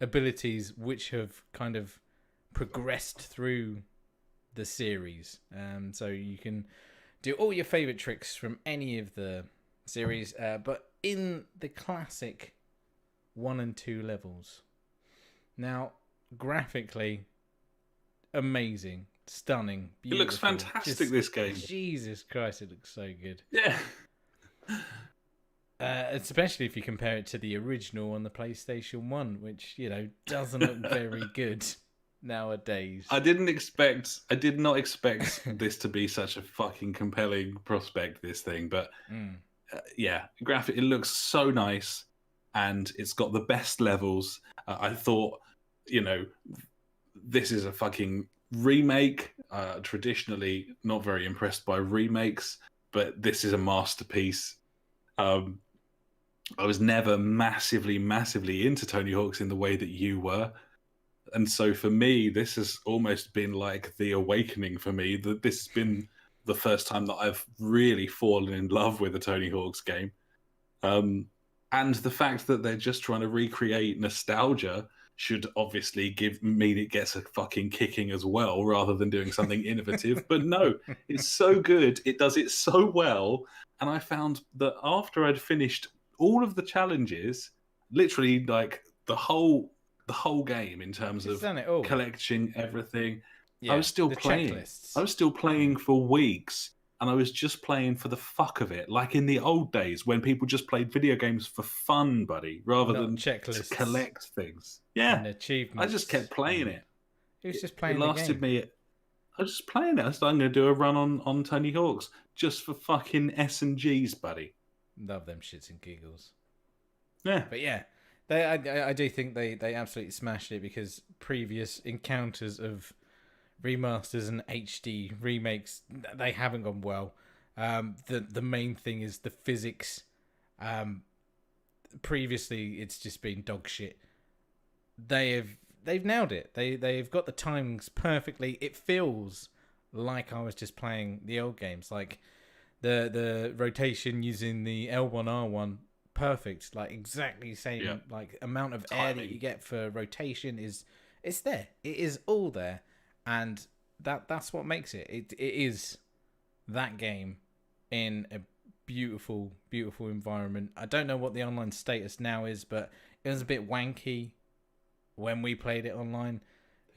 Speaker 2: abilities which have kind of progressed through the series. So you can do all your favourite tricks from any of the series, but in the classic 1 and 2 levels. Now, graphically, amazing, stunning, beautiful.
Speaker 1: It looks fantastic, this game.
Speaker 2: Jesus Christ, it looks so good.
Speaker 1: Yeah.
Speaker 2: Especially if you compare it to the original on the PlayStation 1, which, doesn't look very good nowadays.
Speaker 1: I did not expect this to be such a fucking compelling prospect, this thing, but it looks so nice, and it's got the best levels. I thought, this is a fucking remake. Traditionally not very impressed by remakes, but this is a masterpiece. I was never massively into Tony Hawk's in the way that you were. And so for me, this has almost been like the awakening for me. That this has been the first time that I've really fallen in love with a Tony Hawk's game. And the fact that they're just trying to recreate nostalgia should obviously mean it gets a fucking kicking as well, rather than doing something innovative. But no, it's so good. It does it so well. And I found that after I'd finished all of the challenges, literally like the whole game in terms of collecting everything, I was still playing.
Speaker 2: Checklists.
Speaker 1: I was still playing for weeks. And I was just playing for the fuck of it, like in the old days when people just played video games for fun, buddy, rather than checklists to collect things. Yeah,
Speaker 2: and achievements.
Speaker 1: I just kept playing it.
Speaker 2: It was just playing.
Speaker 1: It lasted me. I was just playing it. I started going to do a run on Tony Hawk's just for fucking S&Gs, buddy.
Speaker 2: Love them shits and giggles.
Speaker 1: Yeah,
Speaker 2: but yeah, I do think they absolutely smashed it, because previous encounters of remasters and HD remakes, they haven't gone well. The main thing is the physics. Previously, it's just been dog shit. They've nailed it. They've got the timings perfectly. It feels like I was just playing the old games, like the rotation using the L1 R1, perfect, like exactly same like amount of air that you get for rotation it's there. It is all there. And that's what makes it. It is that game in a beautiful, beautiful environment. I don't know what the online status now is, but it was a bit wanky when we played it online.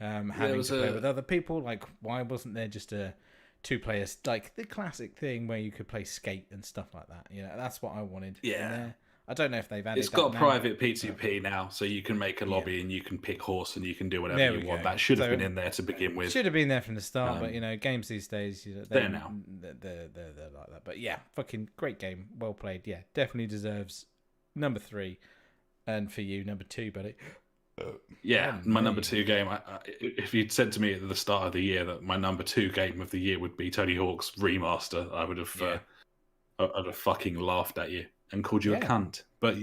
Speaker 2: Having to play with other people. Like, why wasn't there just a 2-player, like the classic thing where you could play Skate and stuff like that? You know, that's what I wanted.
Speaker 1: Yeah.
Speaker 2: I don't know if they've added.
Speaker 1: It's got private P2P now, so you can make a lobby and you can pick horse and you can do whatever you want. That should have been in there to begin with.
Speaker 2: Should have been there from the start, but you know, games these days,
Speaker 1: they're now.
Speaker 2: They're like that. But yeah, fucking great game, well played. Yeah, definitely deserves number 3, and for you, number 2, buddy.
Speaker 1: Yeah, my number 2 game. If you'd said to me at the start of the year that my number 2 game of the year would be Tony Hawk's Remaster, I would have, I'd have fucking laughed at you and called you a cunt. But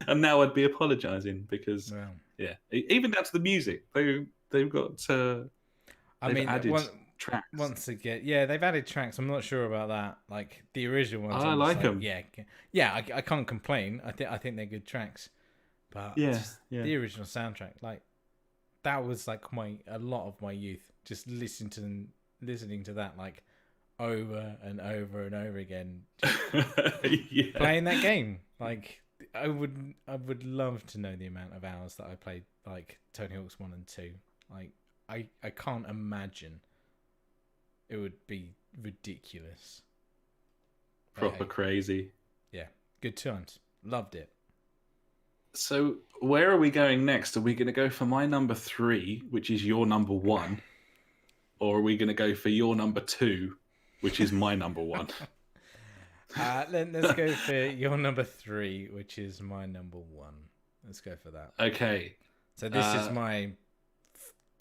Speaker 1: and now I'd be apologising because even down to the music, they've got. Added tracks
Speaker 2: once again. Yeah, they've added tracks. I'm not sure about that. Like the original ones,
Speaker 1: I like them.
Speaker 2: Yeah. I can't complain. I think they're good tracks. But the original soundtrack, like that was like a lot of my youth. Just listening to that, like over and over and over again, playing that game. Like I would love to know the amount of hours that I played like Tony Hawk's 1 and 2. Like I can't imagine. It would be ridiculous.
Speaker 1: Proper crazy.
Speaker 2: Yeah, good times. Loved it.
Speaker 1: So where are we going next? Are we going to go for my number 3, which is your number 1, or are we going to go for your number 2, which is my number 1?
Speaker 2: Let's go for your number 3, which is my number 1. Let's go for that.
Speaker 1: Okay.
Speaker 2: So this is my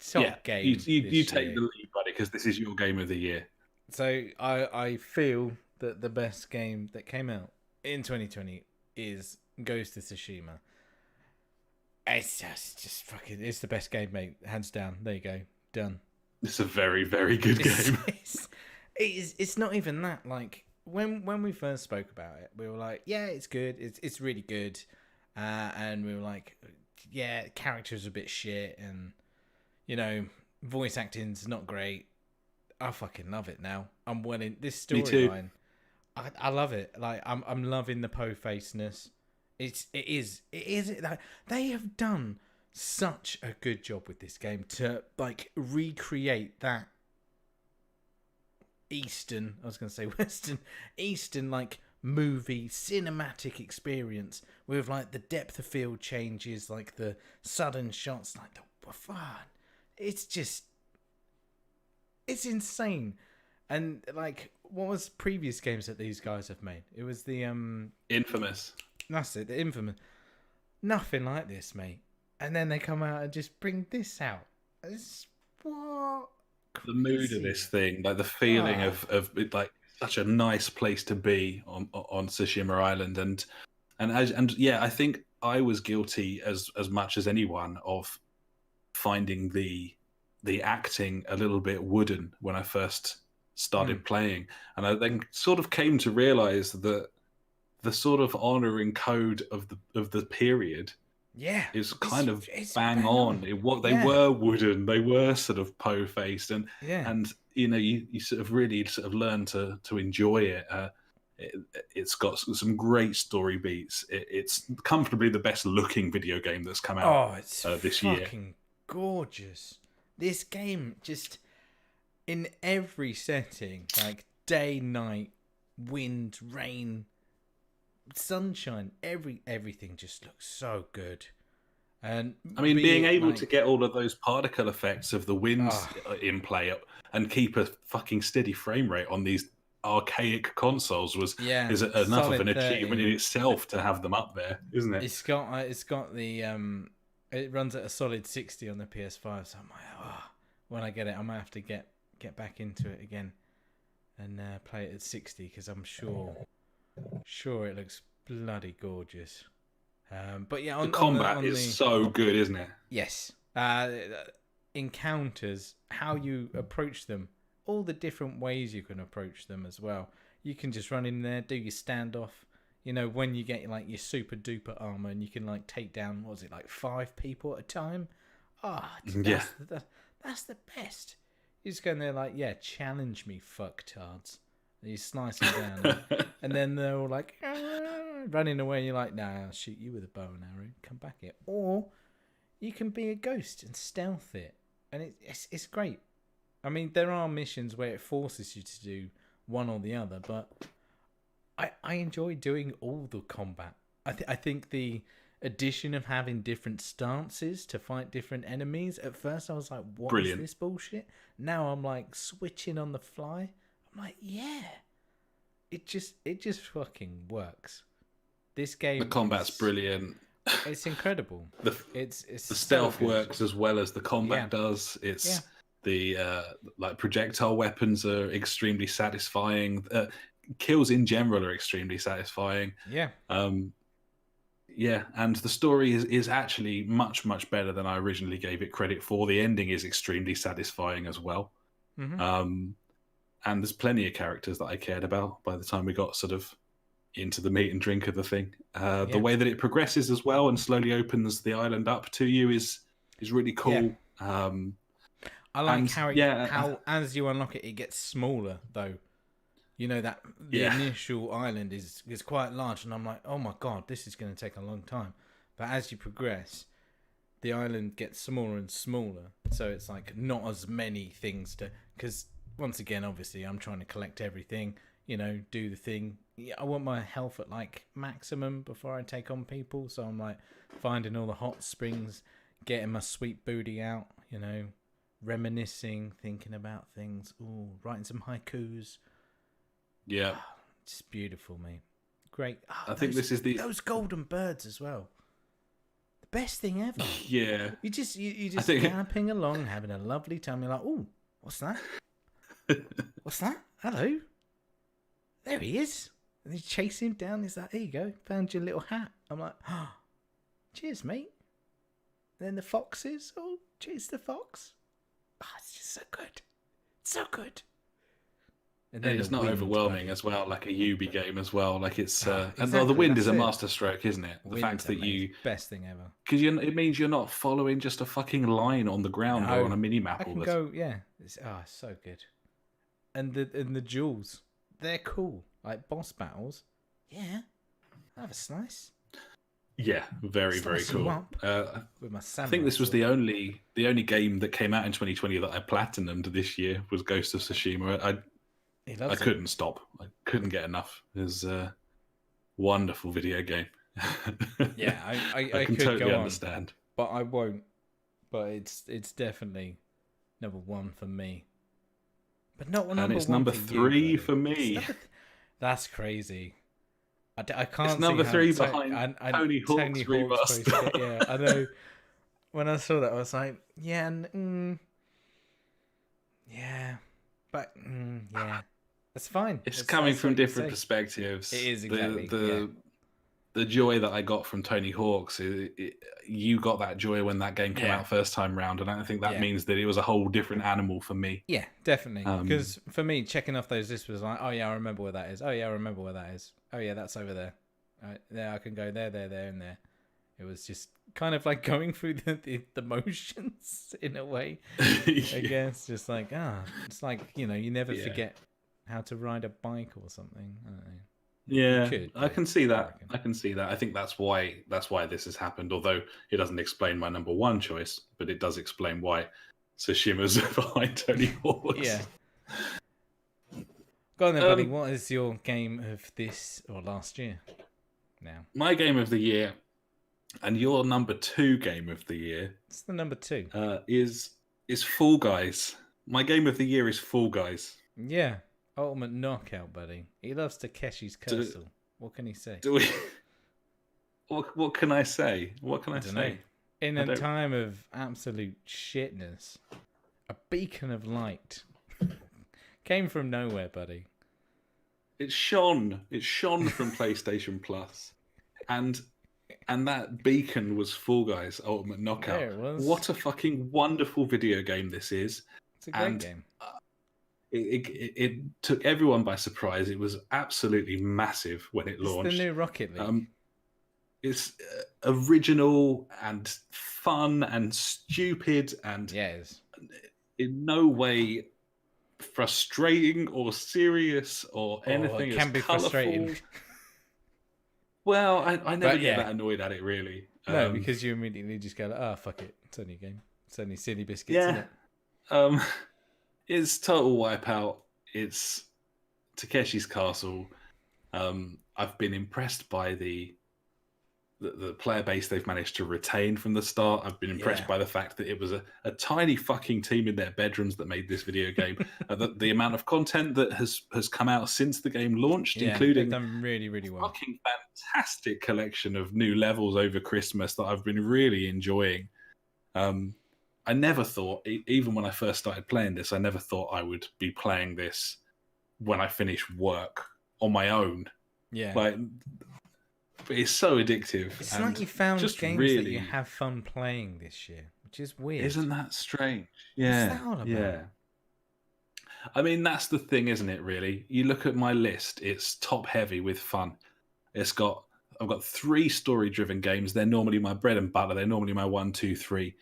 Speaker 2: top game.
Speaker 1: You take the lead, buddy, because this is your game of the year.
Speaker 2: So I feel that the best game that came out in 2020 is Ghost of Tsushima. It's just fucking. It's the best game, mate. Hands down. There you go. Done.
Speaker 1: It's a very, very good game.
Speaker 2: It's not even that. Like when we first spoke about it, we were like, yeah, it's good. It's really good. And we were like, yeah, characters are a bit shit, and you know, voice acting's not great. I fucking love it now. I'm winning this storyline. I love it. Like I'm loving the po-facedness. It is. They have done such a good job with this game to like recreate that Eastern like movie cinematic experience with like the depth of field changes, like the sudden shots, like the fun. It's insane. And like, what was previous games that these guys have made? It was the
Speaker 1: Infamous.
Speaker 2: That's it, the Infamous. Nothing like this, mate. And then they come out and just bring this out. It's what?
Speaker 1: The mood of this thing, like the feeling of it, like such a nice place to be on Tsushima Island, and yeah, I think I was guilty as much as anyone of finding the acting a little bit wooden when I first started playing, and I then sort of came to realize that the sort of honouring code of the period is kind of bang on. They were wooden, they were sort of po-faced, and you know, you sort of really sort of learn to enjoy it. It's got some great story beats. It's comfortably the best looking video game that's come out this year.
Speaker 2: Fucking gorgeous. This game, just in every setting, like day, night, wind, rain, sunshine, everything just looks so good. And
Speaker 1: I mean, being able to get all of those particle effects of the wind in play and keep a fucking steady frame rate on these archaic consoles is enough of an achievement in itself to have them up there, isn't it?
Speaker 2: It's got the it runs at a solid 60 on the PS5, so I'm like, when I get it, I might have to get back into it again and play it at 60, because I'm sure it looks bloody gorgeous. But yeah,
Speaker 1: the combat is so good, isn't it?
Speaker 2: Yes. Encounters, how you approach them, all the different ways you can approach them as well. You can just run in there, do your standoff. You know, when you get like your super duper armor, and you can like take down, what was it, like 5 people at a time? That's the best. You just go in there like, yeah, challenge me, fucktards. And you slice them down, and then they're all like running away. And you're like, nah, I'll shoot you with a bow and arrow. Come back here. Or you can be a ghost and stealth it, and it's great. I mean, there are missions where it forces you to do one or the other, but I enjoy doing all the combat. I think the addition of having different stances to fight different enemies. At first, I was like, "What is this bullshit?" Now I'm like switching on the fly. I'm like, yeah, it just fucking works. This game,
Speaker 1: the combat's brilliant.
Speaker 2: It's incredible. The
Speaker 1: stealth works as well as the combat does. It's the like projectile weapons are extremely satisfying. Kills in general are extremely satisfying.
Speaker 2: Yeah.
Speaker 1: And the story is actually much better than I originally gave it credit for. The ending is extremely satisfying as well.
Speaker 2: Mm-hmm.
Speaker 1: And there's plenty of characters that I cared about by the time we got sort of into the meat and drink of the thing. The way that it progresses as well and slowly opens the island up to you is really cool.
Speaker 2: Yeah. I like how as you unlock it, it gets smaller though. You know that the initial island is quite large, and I'm like, oh my god, this is going to take a long time. But as you progress, the island gets smaller and smaller, so it's like not as many things to. Because once again, obviously, I'm trying to collect everything. You know, do the thing. I want my health at like maximum before I take on people, so I'm like finding all the hot springs, getting my sweet booty out. You know, reminiscing, thinking about things. Ooh, writing some haikus.
Speaker 1: Yeah,
Speaker 2: it's beautiful, mate. Great.
Speaker 1: I think this is
Speaker 2: those golden birds as well. The best thing ever.
Speaker 1: Yeah.
Speaker 2: You just galloping along, having a lovely time. You're like, oh, what's that? What's that? Hello. There he is. And you chase him down. He's like, here you go. Found your little hat. I'm like, oh, cheers, mate. And then the foxes. Oh, cheers, the fox. Oh, it's just so good. So good.
Speaker 1: And then it's not overwhelming as well, like a Ubi game as well. Like it's and the wind is a masterstroke, isn't it? The fact that
Speaker 2: best thing ever,
Speaker 1: because it means you're not following just a fucking line on the ground or on a mini map.
Speaker 2: I can go, it's so good. And the duels, they're cool. Like boss battles, have a slice.
Speaker 1: Yeah, very cool.
Speaker 2: With my
Speaker 1: I think this was the only game that came out in 2020 that I platinumed this year was Ghost of Tsushima. I couldn't stop. I couldn't get enough. It was a wonderful video game.
Speaker 2: Yeah, I
Speaker 1: can
Speaker 2: could
Speaker 1: totally
Speaker 2: go
Speaker 1: understand.
Speaker 2: But I won't. But it's definitely number 1 for me. But not number 1
Speaker 1: and it's number
Speaker 2: for
Speaker 1: 3
Speaker 2: you,
Speaker 1: for me.
Speaker 2: That's crazy. I can't.
Speaker 1: It's number 3 behind Tony Hawk's Remastered.
Speaker 2: Yeah, I know. When I saw that, I was like, yeah, but yeah. That's fine.
Speaker 1: It's coming from different perspectives.
Speaker 2: It is exactly
Speaker 1: the joy that I got from Tony Hawk's. You got that joy when that game came out first time round, and I think that means that it was a whole different animal for me.
Speaker 2: Yeah, definitely. Because for me, checking off those lists was like, oh yeah, I remember where that is. Oh yeah, I remember where that is. Oh yeah, that's over there. There, I can go there, and there. It was just kind of like going through the motions in a way. I guess just like it's like you never forget how to ride a bike or something. I don't know.
Speaker 1: Yeah, I can see that. I can see that. I think that's why this has happened. Although it doesn't explain my number one choice, but it does explain why Tsushima's behind Tony Hawk's.
Speaker 2: Yeah. Go on then, buddy. What is your game of this or last year? Now,
Speaker 1: my game of the year, and your number 2 game of the year.
Speaker 2: It's the number 2.
Speaker 1: Is Fall Guys. My game of the year is Fall Guys.
Speaker 2: Yeah. Ultimate knockout, buddy. He loves Takeshi's Castle. What can he say?
Speaker 1: What can I say? What can I say?
Speaker 2: Know. In a time of absolute shitness, a beacon of light came from nowhere, buddy.
Speaker 1: It shone from PlayStation Plus, and that beacon was Fall Guys Ultimate Knockout.
Speaker 2: There it was.
Speaker 1: What a fucking wonderful video game this is!
Speaker 2: It's a great game.
Speaker 1: It took everyone by surprise. It was absolutely massive when it launched.
Speaker 2: It's the new Rocket League.
Speaker 1: It's original and fun and stupid and in no way frustrating or serious or anything.
Speaker 2: It can be
Speaker 1: colourful.
Speaker 2: Frustrating.
Speaker 1: Well, I never get that annoyed at it, really.
Speaker 2: No, because you immediately just go, fuck it. It's only a game. It's only silly biscuits, isn't it?
Speaker 1: It's Total Wipeout. It's Takeshi's Castle. I've been impressed by the player base they've managed to retain from the start. I've been impressed by the fact that it was a tiny fucking team in their bedrooms that made this video game. The amount of content that has come out since the game launched, including
Speaker 2: done really, really well.
Speaker 1: Fucking fantastic collection of new levels over Christmas that I've been really enjoying. I never thought, even when I first started playing this, I never thought I would be playing this when I finish work on my own.
Speaker 2: Yeah.
Speaker 1: But it's so addictive.
Speaker 2: It's like you found games that you have fun playing this year, which is weird.
Speaker 1: Isn't that strange? Yeah.
Speaker 2: What's that all about?
Speaker 1: Yeah. I mean, that's the thing, isn't it, really? You look at my list, it's top heavy with fun. I've got 3 story-driven games. They're normally my bread and butter. They're normally my 1, 2, 3.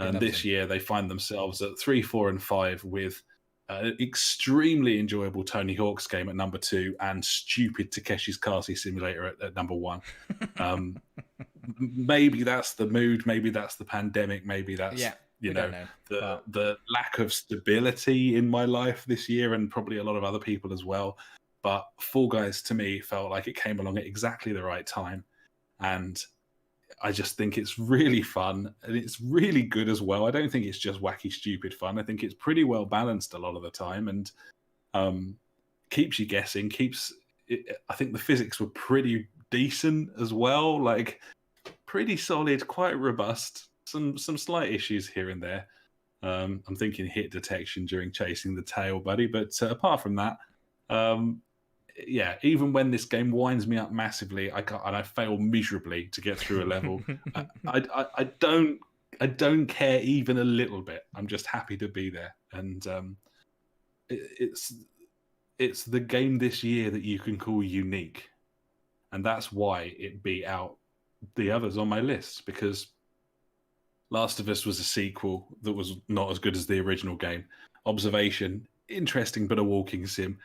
Speaker 1: And this year they find themselves at 3, 4, and 5 with an extremely enjoyable Tony Hawk's game at number 2 and stupid Takeshi's Castle Simulator at number 1. Maybe that's the mood. Maybe that's the pandemic. Maybe that's the lack of stability in my life this year, and probably a lot of other people as well. But Fall Guys to me felt like it came along at exactly the right time, and I just think it's really fun and it's really good as well. I don't think it's just wacky, stupid fun. I think it's pretty well balanced a lot of the time, and keeps you guessing. I think the physics were pretty decent as well, like pretty solid, quite robust. Some slight issues here and there. I'm thinking hit detection during chasing the tail, buddy. But apart from that, even when this game winds me up massively, I fail miserably to get through a level. I don't care even a little bit. I'm just happy to be there, and it's the game this year that you can call unique, and that's why it beat out the others on my list. Because Last of Us was a sequel that was not as good as the original game. Observation, interesting but a walking sim.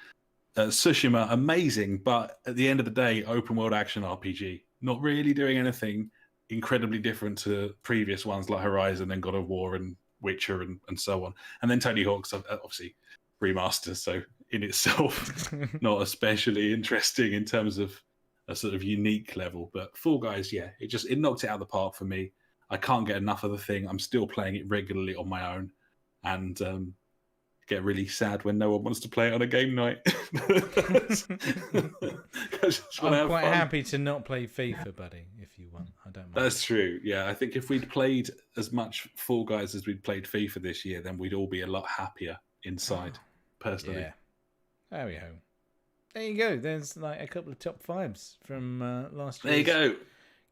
Speaker 1: Tsushima, amazing, but at the end of the day, open world action RPG. Not really doing anything incredibly different to previous ones like Horizon and God of War and Witcher and so on. And then Tony Hawk's obviously remaster, so in itself not especially interesting in terms of a sort of unique level. But Fall Guys, it knocked it out of the park for me. I can't get enough of the thing. I'm still playing it regularly on my own, and get really sad when no one wants to play it on a game night.
Speaker 2: I'm quite happy to not play FIFA, buddy, if you want. I don't mind.
Speaker 1: That's true. Yeah, I think if we'd played as much Fall Guys as we'd played FIFA this year, then we'd all be a lot happier inside, personally.
Speaker 2: Yeah. There we go. There you go. There's like a couple of top fives from last year.
Speaker 1: There you go.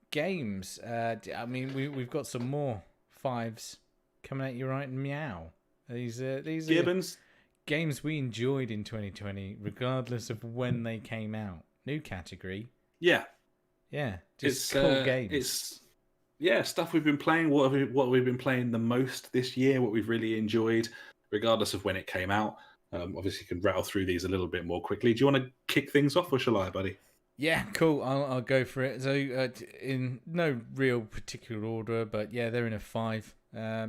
Speaker 2: Games. I mean, we've got some more fives coming at you right meow. These
Speaker 1: Gibbons.
Speaker 2: are games we enjoyed in 2020, regardless of when they came out. New category.
Speaker 1: Yeah.
Speaker 2: Just cool games.
Speaker 1: It's stuff we've been playing. What we've been playing the most this year. What we've really enjoyed, regardless of when it came out. Obviously, you can rattle through these a little bit more quickly. Do you want to kick things off, or shall I, buddy?
Speaker 2: Yeah, cool. I'll go for it. So, in no real particular order, but yeah, they're in a 5.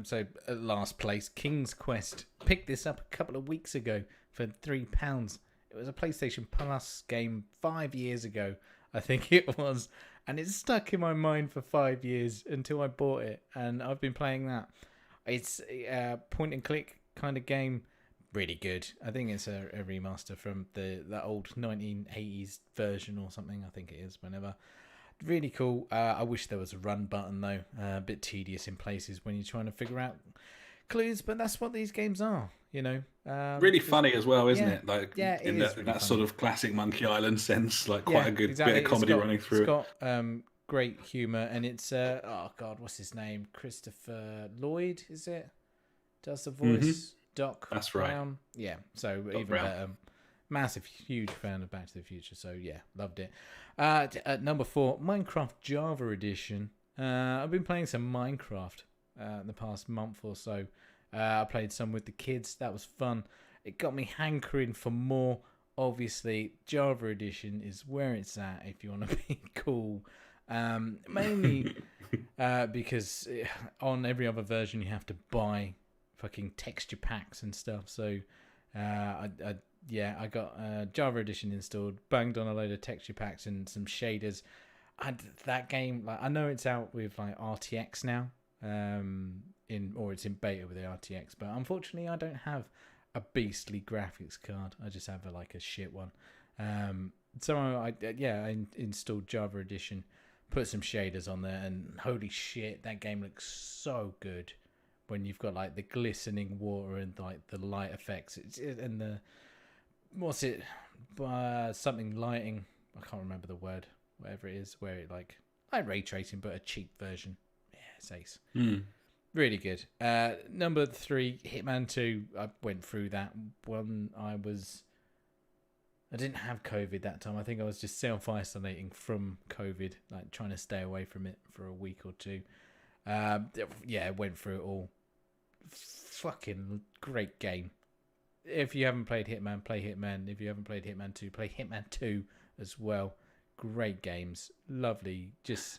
Speaker 2: So, at last place, King's Quest. Picked this up a couple of weeks ago for £3. It was a PlayStation Plus game 5 years ago, I think it was. And it's stuck in my mind for 5 years until I bought it. And I've been playing that. It's a point and click kind of game. Really good. I think it's a remaster from the old 1980s version or something. I think it is, whenever. Really cool. I wish there was a run button, though. A bit tedious in places when you're trying to figure out clues, but that's what these games are, you know.
Speaker 1: Really funny as well, isn't it? Like,
Speaker 2: in
Speaker 1: that sort of classic Monkey Island sense, like quite a good bit of comedy running through.
Speaker 2: It's got great humour, and it's what's his name? Christopher Lloyd, is it? Does the voice? Mm-hmm. Doc.
Speaker 1: That's
Speaker 2: Brown.
Speaker 1: Right.
Speaker 2: Yeah, so
Speaker 1: Doc
Speaker 2: even
Speaker 1: Brown.
Speaker 2: better. Massive, huge fan of Back to the Future, so yeah, loved it. At number 4, Minecraft Java Edition. I've been playing some Minecraft in the past month or so. I played some with the kids. That was fun. It got me hankering for more. Obviously, Java Edition is where it's at if you want to be cool. Mainly because on every other version you have to buy fucking texture packs and stuff. So I got Java Edition installed, banged on a load of texture packs and some shaders. And that game, like, I know it's out with like RTX now, it's in beta with the RTX, but unfortunately I don't have a beastly graphics card. I just have a shit one. So I installed Java Edition, put some shaders on there, and holy shit, that game looks so good when you've got like the glistening water and like the light effects. And the something lighting. I can't remember the word. Whatever it is, where it like ray tracing, but a cheap version. Yeah, it's ace. Really good. Number 3, Hitman 2. I went through that one. I didn't have COVID that time. I think I was just self-isolating from COVID, like trying to stay away from it for a week or two. Went through it all. Fucking great game. If you haven't played Hitman, play Hitman. If you haven't played Hitman 2, play Hitman 2 as well. Great games. Lovely. Just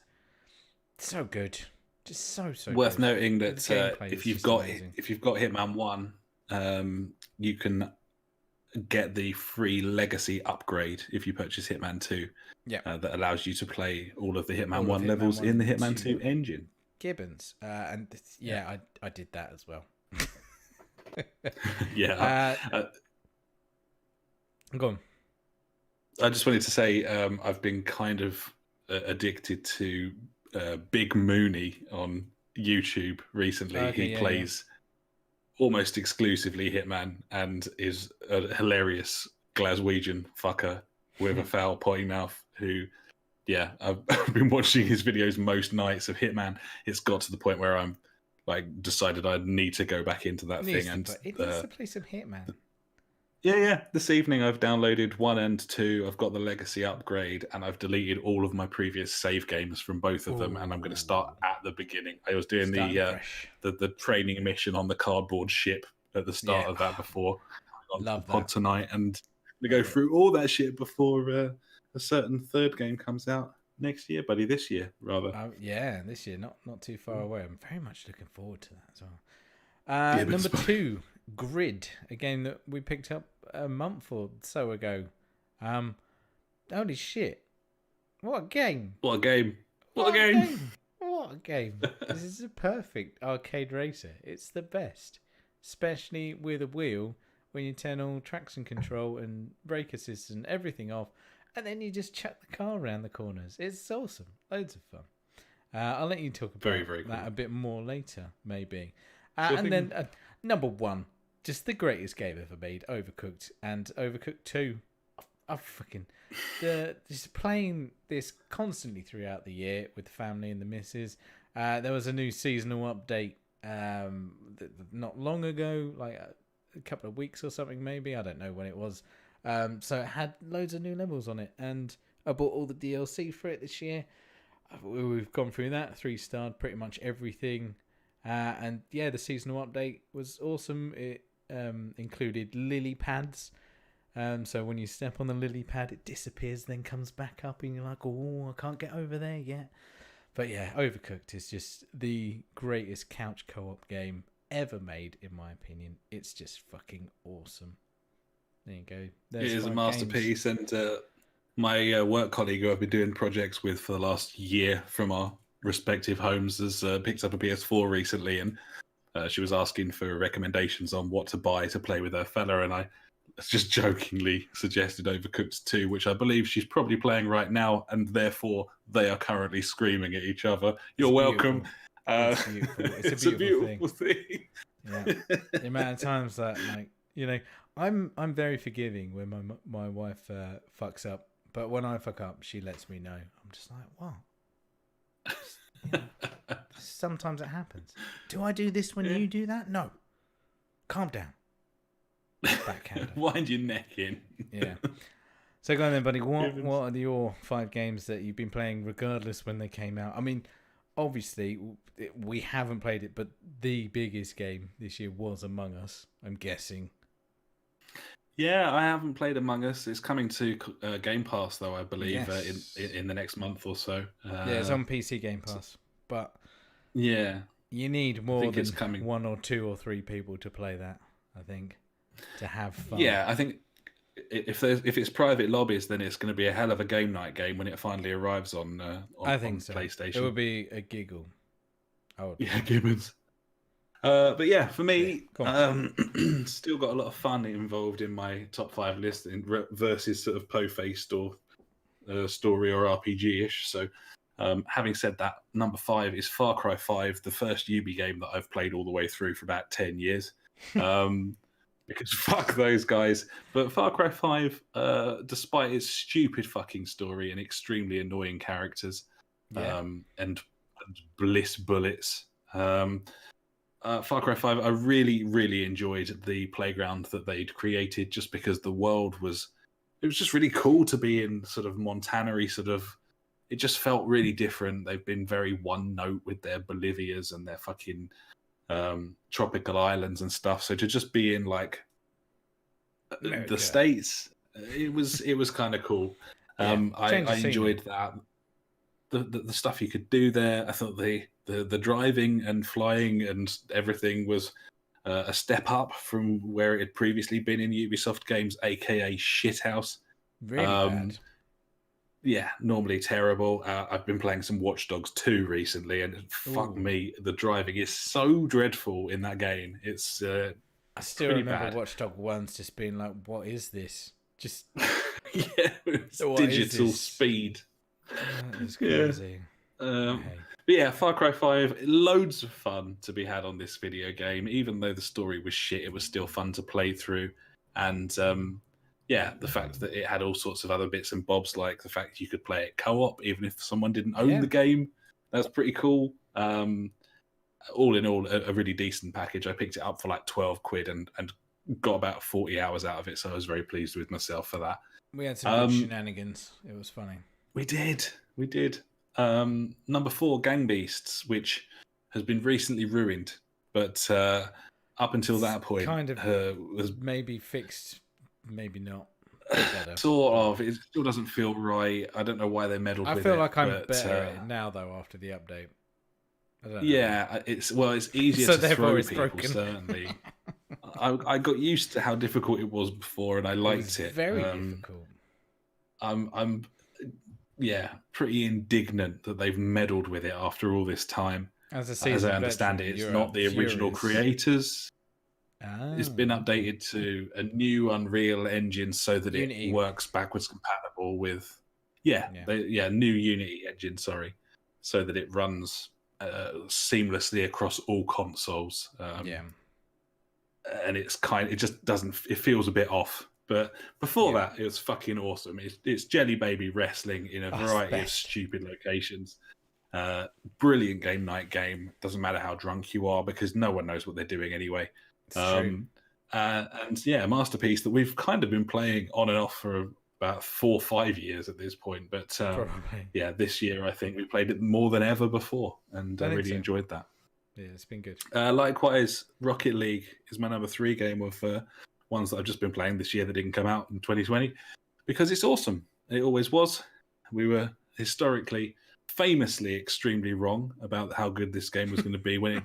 Speaker 2: so good. Just so
Speaker 1: worth
Speaker 2: good.
Speaker 1: Noting that if you've got Hitman 1, you can get the free legacy upgrade if you purchase Hitman 2.
Speaker 2: Yeah.
Speaker 1: That allows you to play all of the Hitman 1 levels in the Hitman 2 engine.
Speaker 2: Gibbons. I did that as well.
Speaker 1: Yeah.
Speaker 2: Go on.
Speaker 1: I just wanted to say I've been kind of addicted to Big Mooney on YouTube recently. He plays almost exclusively Hitman and is a hilarious Glaswegian fucker with a foul potty mouth who, I've been watching his videos most nights of Hitman. It's got to the point where I'm like decided I need to go back into that thing.
Speaker 2: It needs to play some Hitman.
Speaker 1: This evening I've downloaded 1 and 2. I've got the legacy upgrade, and I've deleted all of my previous save games from both of them, and I'm going to start at the beginning. I was doing the training mission on the cardboard ship at the start of that before I got on the pod tonight, and we go through all that shit before a certain third game comes out next year, buddy. This year, rather.
Speaker 2: This year, not too far away. I'm very much looking forward to that as well. Number 2, Grid, a game that we picked up a month or so ago. Holy shit. What a game.
Speaker 1: What a game.
Speaker 2: This is a perfect arcade racer. It's the best. Especially with a wheel when you turn all traction control and brake assist and everything off, and then you just chuck the car around the corners. It's awesome. Loads of fun. I'll let you talk about
Speaker 1: very cool.
Speaker 2: that a bit more later, maybe. Then number 1, just the greatest game ever made, Overcooked, and Overcooked 2. I fucking just playing this constantly throughout the year with the family and the missus. There was a new seasonal update not long ago, like a couple of weeks or something, maybe. I don't know when it was. So it had loads of new levels on it, and I bought all the DLC for it this year. We've gone through that, 3-starred pretty much everything. And yeah, the seasonal update was awesome. It included lily pads. So when you step on the lily pad, it disappears, then comes back up, and you're like, oh, I can't get over there yet. But yeah, Overcooked is just the greatest couch co-op game ever made, in my opinion. It's just fucking awesome. There you go.
Speaker 1: It is a masterpiece, and my work colleague who I've been doing projects with for the last year from our respective homes has picked up a PS4 recently, and she was asking for recommendations on what to buy to play with her fella, and I just jokingly suggested Overcooked 2, which I believe she's probably playing right now, and therefore they are currently screaming at each other. You're welcome.
Speaker 2: It's beautiful. It's a beautiful thing. Yeah. The amount of times that, like, you know, I'm very forgiving when my wife fucks up, but when I fuck up, she lets me know. I'm just like, what? You know, sometimes it happens. Do I do this when you do that? No. Calm down. Backhand.
Speaker 1: Wind your neck in.
Speaker 2: Yeah. So go on then, buddy. What are your 5 games that you've been playing regardless when they came out? I mean, obviously, we haven't played it, but the biggest game this year was Among Us, I'm guessing.
Speaker 1: Yeah, I haven't played Among Us. It's coming to Game Pass, though, I believe,
Speaker 2: Yes.
Speaker 1: in the next month or so.
Speaker 2: Yeah, it's on PC Game Pass. But
Speaker 1: yeah,
Speaker 2: you need more than 1 or 2 or 3 people to play that, I think, to have fun.
Speaker 1: Yeah, I think if it's private lobbies, then it's going to be a hell of a game night game when it finally arrives on
Speaker 2: I think so.
Speaker 1: PlayStation.
Speaker 2: It would be a giggle.
Speaker 1: Yeah, Gibbons. But yeah, for me, still got a lot of fun involved in my top 5 list versus sort of po-faced or story or RPG-ish. So having said that, number 5 is Far Cry 5, the first Ubi game that I've played all the way through for about 10 years. Because fuck those guys. But Far Cry 5, despite its stupid fucking story and extremely annoying characters and bliss bullets, Far Cry 5, I really, really enjoyed the playground that they'd created, just because the world was just really cool to be in. Sort of Montana-y, sort of, it just felt really different. They've been very one note with their Bolivias and their fucking tropical islands and stuff. So to just be in like the States, it was kind of cool. I enjoyed that. The stuff you could do there. I thought the driving and flying and everything was a step up from where it had previously been in Ubisoft games, aka shithouse.
Speaker 2: Really bad.
Speaker 1: Yeah, normally terrible. I've been playing some Watch Dogs 2 recently, and fuck me, the driving is so dreadful in that game. It's
Speaker 2: I still remember bad. Watch Dogs 1's just being like, what is this? Just
Speaker 1: it's digital speed.
Speaker 2: It's crazy.
Speaker 1: But yeah, Far Cry 5, loads of fun to be had on this video game. Even though the story was shit, it was still fun to play through. And yeah, the fact that it had all sorts of other bits and bobs, like the fact you could play it co-op, even if someone didn't own the game, that's pretty cool. All in all, a really decent package. I picked it up for like 12 quid and got about 40 hours out of it, so I was very pleased with myself for that.
Speaker 2: We had some good shenanigans. It was funny.
Speaker 1: We did. Number 4, Gang Beasts, which has been recently ruined, but up until that point,
Speaker 2: kind of was maybe fixed, maybe not.
Speaker 1: Sort of. It still doesn't feel right. I don't know why they meddled with it.
Speaker 2: I feel like I'm better at it now, though, after the update. I don't know.
Speaker 1: Yeah, it's easier
Speaker 2: so
Speaker 1: to throw people,
Speaker 2: broken.
Speaker 1: Certainly. I got used to how difficult it was before, and I liked it.
Speaker 2: Very difficult.
Speaker 1: I'm pretty indignant that they've meddled with it after all this time.
Speaker 2: As I
Speaker 1: understand it, it's not the original creators. It's been updated to a new Unreal Engine so that Unity. It works backwards compatible with new Unity engine. Sorry, so that it runs seamlessly across all consoles. And it just doesn't. It feels a bit off. But before that, it was fucking awesome. It's Jelly Baby wrestling in a variety of stupid locations. Brilliant game night game. Doesn't matter how drunk you are because no one knows what they're doing anyway.
Speaker 2: It's true.
Speaker 1: And yeah, a masterpiece that we've kind of been playing on and off for about 4 or 5 years at this point. But yeah, this year I think we played it more than ever before, and I really enjoyed that.
Speaker 2: Yeah, it's been good.
Speaker 1: Likewise, Rocket League is my number 3 game of ones that I've just been playing this year that didn't come out in 2020 because it's awesome. It always was. We were historically, famously extremely wrong about how good this game was going to be when it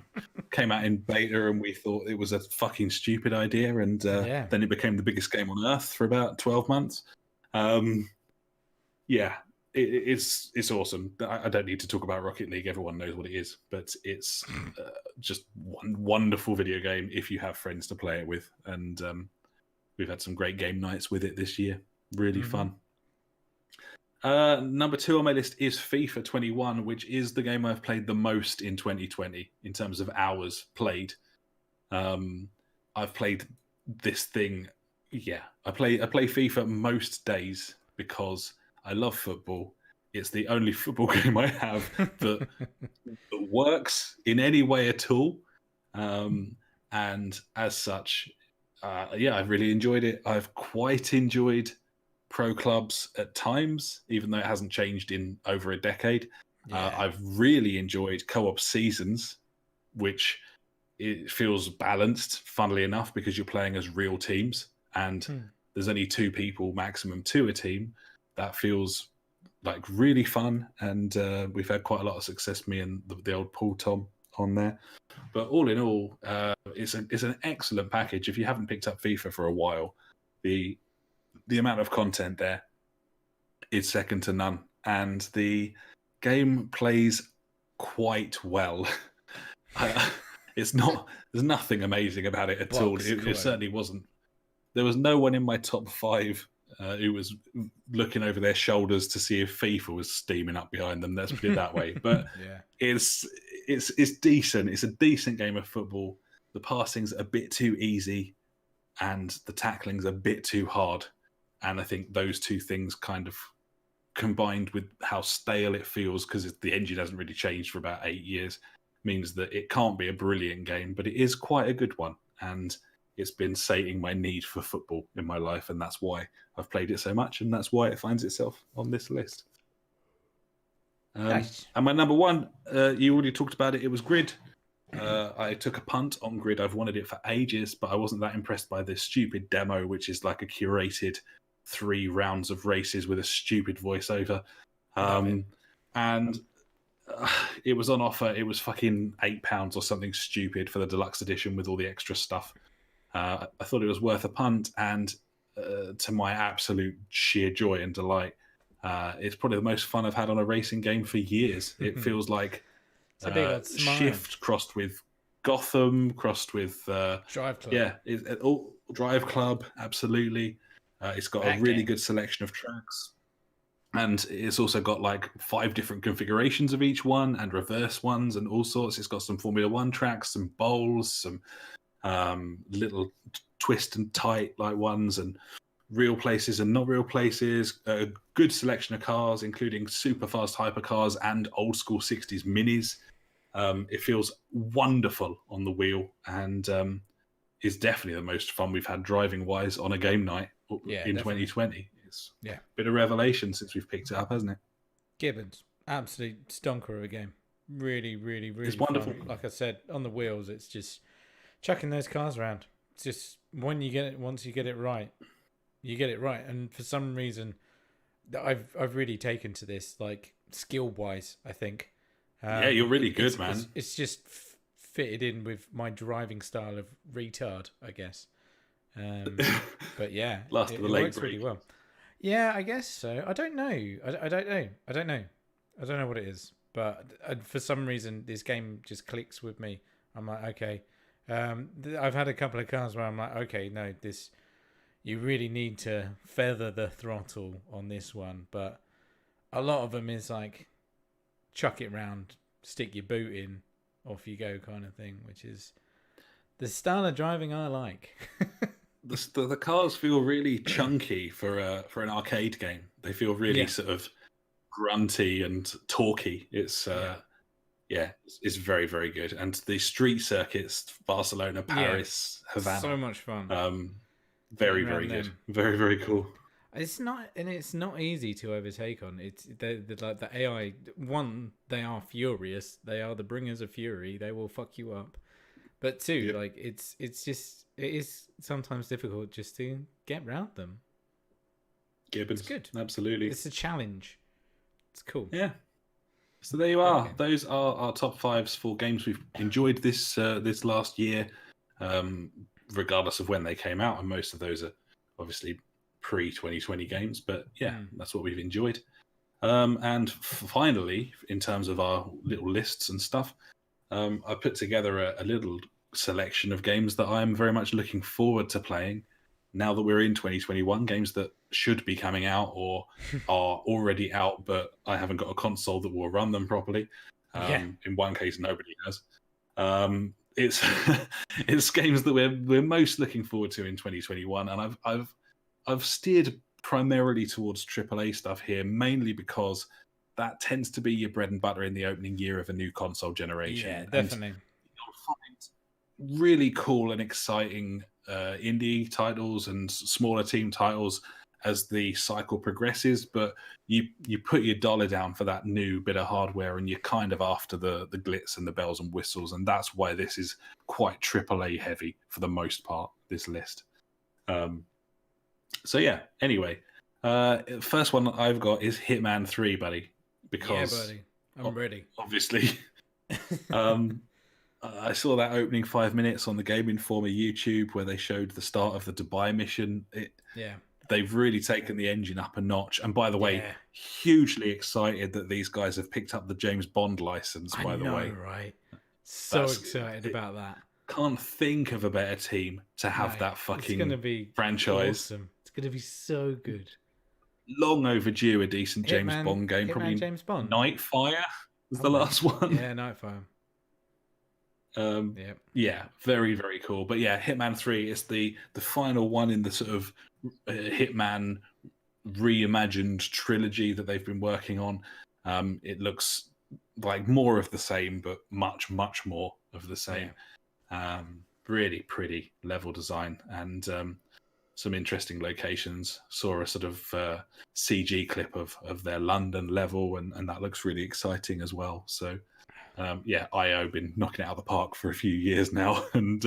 Speaker 1: came out in beta, and we thought it was a fucking stupid idea, and then it became the biggest game on earth for about 12 months. It's awesome. I don't need to talk about Rocket League. Everyone knows what it is, but it's just one wonderful video game if you have friends to play it with. And we've had some great game nights with it this year. Really fun. Number 2 on my list is FIFA 21, which is the game I've played the most in 2020 in terms of hours played. I've played this thing. Yeah, I play FIFA most days because I love football. It's the only football game I have that works in any way at all. And as such, I've really enjoyed it. I've quite enjoyed pro clubs at times, even though it hasn't changed in over a decade. I've really enjoyed co-op seasons, which it feels balanced, funnily enough, because you're playing as real teams and there's only 2 people maximum to a team. That feels like really fun, and we've had quite a lot of success, me and the old Paul Tom on there. But all in all, it's an excellent package. If you haven't picked up FIFA for a while, the amount of content there is second to none, and the game plays quite well. There's nothing amazing about it at all. It certainly wasn't. There was no one in my top 5 who was looking over their shoulders to see if FIFA was steaming up behind them. Let's put it that way. But it's decent. It's a decent game of football. The passing's a bit too easy, and the tackling's a bit too hard. And I think those 2 things kind of combined with how stale it feels, because the engine hasn't really changed for about 8 years, means that it can't be a brilliant game, but it is quite a good one. And it's been sating my need for football in my life, and that's why I've played it so much, and that's why it finds itself on this list. Nice. And my number 1, you already talked about it, it was Grid. I took a punt on Grid. I've wanted it for ages, but I wasn't that impressed by this stupid demo, which is like a curated 3 rounds of races with a stupid voiceover. And it was on offer. It was fucking £8 or something stupid for the deluxe edition with all the extra stuff. I thought it was worth a punt, and to my absolute sheer joy and delight, it's probably the most fun I've had on a racing game for years. It feels like Shift crossed with Gotham, crossed with
Speaker 2: Drive Club.
Speaker 1: Yeah, Drive Club, absolutely. It's got a really good selection of tracks. And it's also got like 5 different configurations of each one, and reverse ones and all sorts. It's got some Formula 1 tracks, some bowls, some little twist and tight like ones, and real places and not real places. A good selection of cars, including super fast hypercars and old school 60s minis. It feels wonderful on the wheel, and is definitely the most fun we've had driving wise on a game night in 2020. It's a bit of revelation since we've picked it up, hasn't it?
Speaker 2: Gibbons, absolute stonker of a game. Really, really, really
Speaker 1: it's wonderful.
Speaker 2: Fun. Like I said, on the wheels, it's just chucking those cars around. It's just once you get it right, you get it right. And for some reason, I've really taken to this, like skill wise. I think.
Speaker 1: Yeah, you're really good, man.
Speaker 2: It's just fitted in with my driving style of retard, I guess. But yeah,
Speaker 1: it works
Speaker 2: pretty well. Yeah, I guess so. I don't know. I don't know what it is. But for some reason, this game just clicks with me. I'm like, okay. I've had a couple of cars where I'm like, okay, no, you really need to feather the throttle on this one. But a lot of them is like, chuck it round, stick your boot in, off you go kind of thing, which is the style of driving I like.
Speaker 1: The cars feel really chunky for an arcade game. They feel really sort of grunty and talky. It's it's very, very good. And the street circuits, Barcelona, Paris, Havana,
Speaker 2: so much fun.
Speaker 1: Very, very good. Very, very cool.
Speaker 2: It's not easy to overtake on. It's like the AI. One, they are furious. They are the bringers of fury. They will fuck you up. But two, like it is sometimes difficult just to get around them.
Speaker 1: Gibbons,
Speaker 2: it's good.
Speaker 1: Absolutely,
Speaker 2: it's a challenge. It's cool.
Speaker 1: Yeah. So there you are. Okay. Those are our top fives for games we've enjoyed this last year, regardless of when they came out, and most of those are obviously pre-2020 games. But that's what we've enjoyed. And finally, in terms of our little lists and stuff, I put together a little selection of games that I'm very much looking forward to playing now that we're in 2021, games that should be coming out or are already out, but I haven't got a console that will run them properly. In one case, nobody has. It's it's games that we're most looking forward to in 2021, and I've steered primarily towards AAA stuff here, mainly because that tends to be your bread and butter in the opening year of a new console generation.
Speaker 2: Yeah, definitely.
Speaker 1: And you'll find really cool and exciting indie titles and smaller team titles as the cycle progresses, but you put your dollar down for that new bit of hardware and you're kind of after the glitz and the bells and whistles, and that's why this is quite AAA heavy for the most part, this list. So yeah, anyway, first one I've got is Hitman 3, buddy. Because
Speaker 2: buddy, I'm ready.
Speaker 1: Obviously, I saw that opening 5 minutes on the Game Informer YouTube where they showed the start of the Dubai mission. They've really taken the engine up a notch. And by the way, hugely excited that these guys have picked up the James Bond license. By the way,
Speaker 2: right? So excited about that.
Speaker 1: Can't think of a better team to have that fucking franchise.
Speaker 2: Awesome. It's going to be so good.
Speaker 1: Long overdue a decent James Bond game. Probably
Speaker 2: James Bond.
Speaker 1: Nightfire was the last one.
Speaker 2: Yeah, Nightfire.
Speaker 1: Yeah, very, very cool. But yeah, Hitman 3 is the final one in the sort of Hitman reimagined trilogy that they've been working on. It looks like more of the same, but much, much more of the same. Really pretty level design and some interesting locations. Saw a sort of CG clip of their London level, and that looks really exciting as well. So, IO been knocking it out of the park for a few years now, and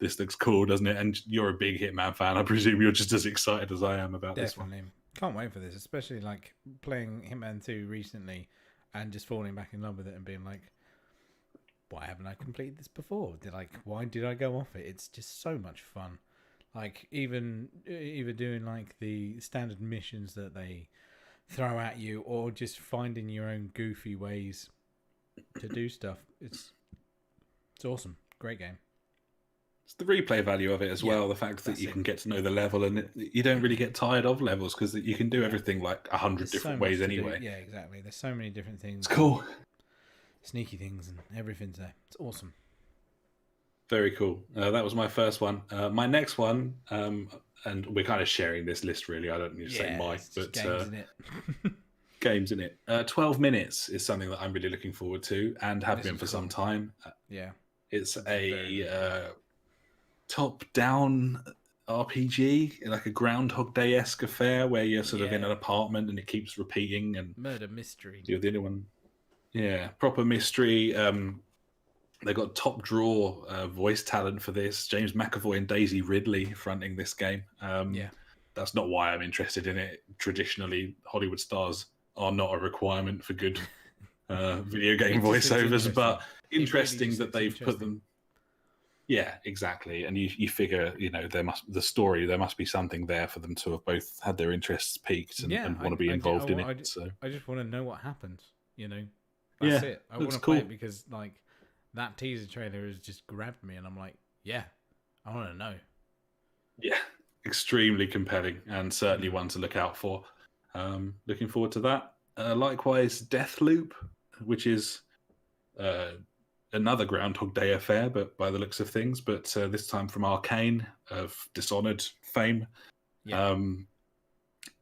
Speaker 1: this looks cool, doesn't it? And you're a big Hitman fan. I presume you're just as excited as I am about this one.
Speaker 2: Can't wait for this, especially like playing Hitman 2 recently and just falling back in love with it and being like, why haven't I completed this before? Why did I go off it? It's just so much fun. Like even doing like the standard missions that they throw at you, or just finding your own goofy ways to do stuff. It's awesome. Great game.
Speaker 1: It's the replay value of it as well. The fact that you can get to know the level, and you don't really get tired of levels because you can do everything like 100 different ways anyway.
Speaker 2: Yeah, exactly. There's so many different things.
Speaker 1: It's cool.
Speaker 2: Sneaky things and everything's there. It's awesome.
Speaker 1: Very cool. That was my first one. My next one, and we're kind of sharing this list really. I don't need to say my, but
Speaker 2: games in it.
Speaker 1: Games in it. 12 Minutes is something that I'm really looking forward to and have been for some time. It's a top-down RPG, like a Groundhog Day-esque affair where you're sort of in an apartment and it keeps repeating. And
Speaker 2: murder mystery.
Speaker 1: You're the only one. Yeah, proper mystery. They got top draw voice talent for this. James McAvoy and Daisy Ridley fronting this game. That's not why I'm interested in it. Traditionally, Hollywood stars are not a requirement for good video game voiceovers, but interesting that they've put them. Yeah, exactly. And you figure, there must be something there for them to have both had their interests piqued and want to be involved in it. So
Speaker 2: I just want to know what happened. That's it. I want to play it because that teaser trailer has just grabbed me, and I'm like, I want to know. Yeah,
Speaker 1: extremely compelling, and certainly one to look out for. Looking forward to that. Likewise, Deathloop, which is another Groundhog Day affair, but by the looks of things, but this time from Arcane of Dishonored fame.
Speaker 2: Yeah.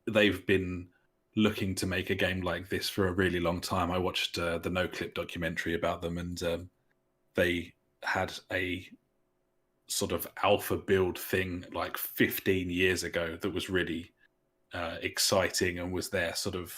Speaker 1: They've been looking to make a game like this for a really long time. I watched the NoClip documentary about them, and they had a sort of alpha build thing like 15 years ago that was really exciting and was their sort of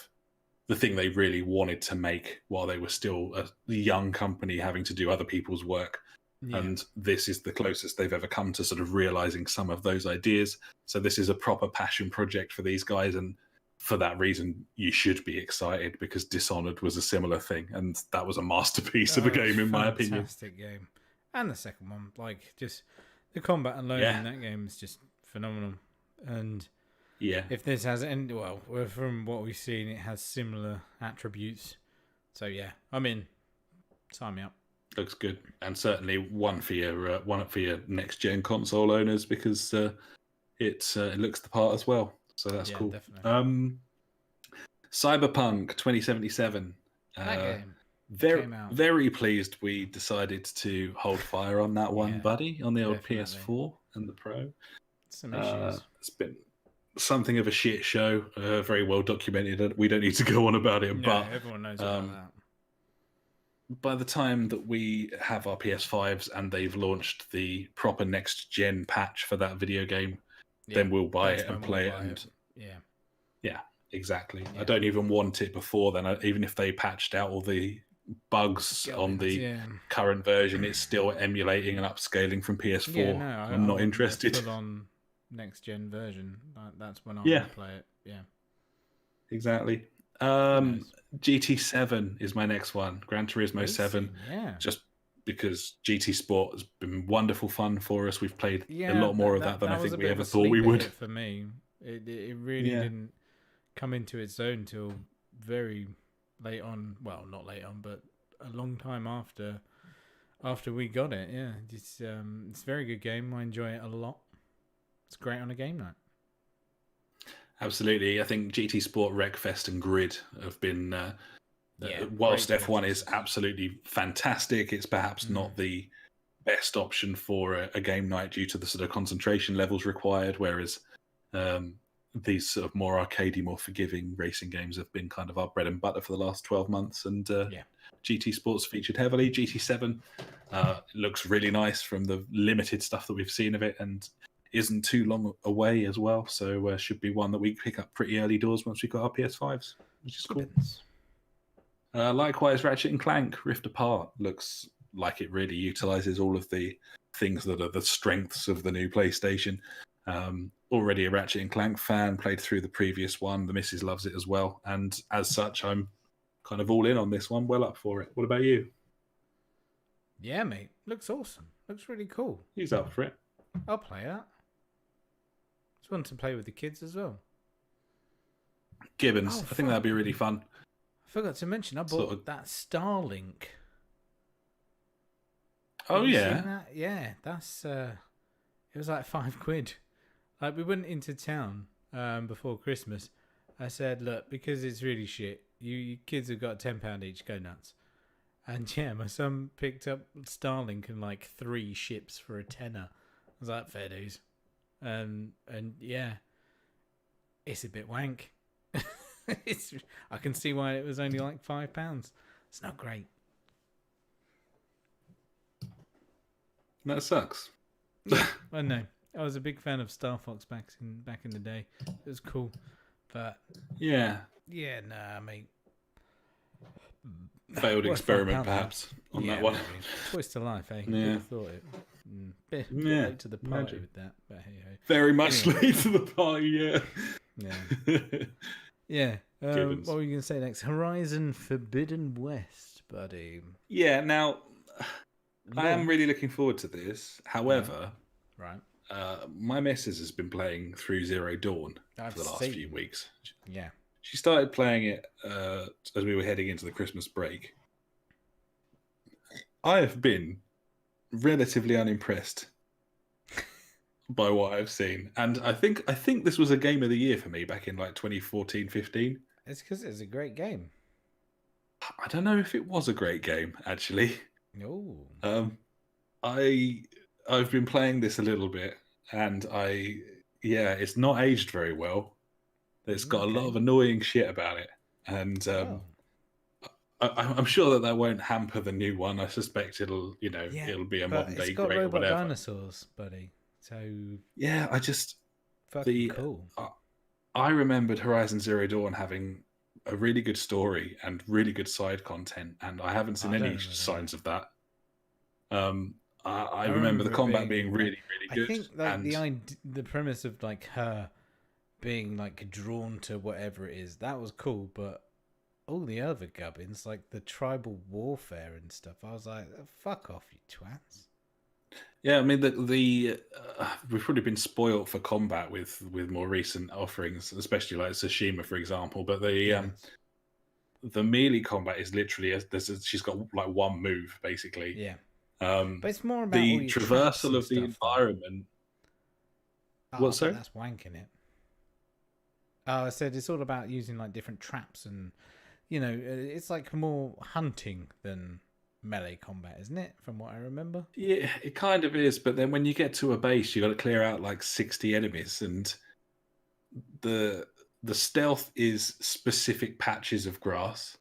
Speaker 1: the thing they really wanted to make while they were still a young company having to do other people's work. Yeah. And this is the closest they've ever come to sort of realizing some of those ideas. So this is a proper passion project for these guys, and for that reason, you should be excited, because Dishonored was a similar thing, and that was a masterpiece of a game, in my opinion.
Speaker 2: Fantastic game. And the second one, like, just the combat alone in that game is just phenomenal. And if this has any, well, from what we've seen, it has similar attributes. So yeah, I'm in. Sign me up.
Speaker 1: Looks good, and certainly one for your next gen console owners, because it looks the part as well. So that's cool. Definitely. Cyberpunk 2077.
Speaker 2: That game.
Speaker 1: Very pleased we decided to hold fire on that one, buddy, on the old PS4 and the Pro.
Speaker 2: Some issues.
Speaker 1: It's been something of a shit show, very well documented. We don't need to go on about it, but
Speaker 2: everyone knows about that.
Speaker 1: By the time that we have our PS5s and they've launched the proper next gen patch for that video game, then we'll buy it and play it. Yeah, exactly. I don't even want it before then. Even if they patched out all the bugs on the current version, it's still emulating and upscaling from PS4. I'm not interested.
Speaker 2: Full on next gen version. That's when I'll play it. Yeah,
Speaker 1: exactly. GT7 is my next one. Gran Turismo 7.
Speaker 2: Yeah.
Speaker 1: Just because GT Sport has been wonderful fun for us. We've played a lot more of that than I think we ever thought we would.
Speaker 2: For me, it really didn't come into its own till very late on. Well, not late on, but a long time after we got it. Yeah, it's a very good game. I enjoy it a lot. It's great on a game night.
Speaker 1: Absolutely. I think GT Sport, Wreckfest and Grid have been, whilst F1 is absolutely fantastic, it's perhaps not the best option for a game night due to the sort of concentration levels required, whereas these sort of more arcadey, more forgiving racing games have been kind of our bread and butter for the last 12 months. And GT Sports featured heavily. GT7 looks really nice from the limited stuff that we've seen of it, and isn't too long away as well, so should be one that we pick up pretty early doors once we've got our PS5s, which is cool. Likewise, Ratchet & Clank Rift Apart looks like it really utilizes all of the things that are the strengths of the new PlayStation. Already a Ratchet & Clank fan, played through the previous one. The missus loves it as well, and as such, I'm kind of all in on this one, well up for it. What about you?
Speaker 2: Yeah, mate. Looks awesome. Looks really cool.
Speaker 1: He's up for it.
Speaker 2: I'll play that. Just want to play with the kids as well.
Speaker 1: Gibbons. I think that'd be really fun.
Speaker 2: I forgot to mention, I bought that Starlink.
Speaker 1: Oh, yeah.
Speaker 2: Yeah, that's... it was like £5. Like, we went into town before Christmas. I said, look, because it's really shit, you kids have got £10 each, go nuts. And yeah, my son picked up Starlink and like 3 ships for a tenner. I was like, fair dues. And yeah, it's a bit wank. I can see why it was only like £5. It's not great.
Speaker 1: That sucks.
Speaker 2: I know. I was a big fan of Star Fox back in the day. It was cool, but
Speaker 1: yeah,
Speaker 2: nah, mate.
Speaker 1: Failed experiment, perhaps, on that one.
Speaker 2: Twist to life, eh?
Speaker 1: Yeah.
Speaker 2: I thought it. Bit late to the party with that, but hey ho.
Speaker 1: Very much late to the party,
Speaker 2: yeah. What were you going to say next? Horizon Forbidden West, buddy.
Speaker 1: Yeah. Now, I am really looking forward to this. However,
Speaker 2: right.
Speaker 1: My missus has been playing through Zero Dawn for the last few weeks.
Speaker 2: Yeah.
Speaker 1: She started playing it as we were heading into the Christmas break. I have been relatively unimpressed by what I've seen, and I think this was a game of the year for me back in like 2014-15.
Speaker 2: It's because it's a great game.
Speaker 1: I don't know if it was a great game, actually.
Speaker 2: Oh.
Speaker 1: I've been playing this a little bit, and it's not aged very well. It's got a lot of annoying shit about it, and I'm sure that won't hamper the new one. I suspect it'll be a modern day great or
Speaker 2: robot
Speaker 1: whatever.
Speaker 2: dinosaurs, buddy. So
Speaker 1: yeah, I just
Speaker 2: fucking cool.
Speaker 1: I remembered Horizon Zero Dawn having a really good story and really good side content, and I haven't seen any signs of that. I remember the combat being really, really good.
Speaker 2: I think like the premise of like her being like drawn to whatever it is, that was cool, but all the other gubbins, like the tribal warfare and stuff, I was like, fuck off, you twats.
Speaker 1: Yeah, I mean we've probably been spoiled for combat with more recent offerings, especially like Tsushima, for example. But the melee combat is literally she's got like one move basically.
Speaker 2: Yeah. But it's more about
Speaker 1: the traversal of the environment.
Speaker 2: What's that? That's wanking it. I said it's all about using like different traps, and it's like more hunting than melee combat, isn't it? From what I remember.
Speaker 1: Yeah, it kind of is. But then when you get to a base, you got to clear out like 60 enemies, and the stealth is specific patches of grass.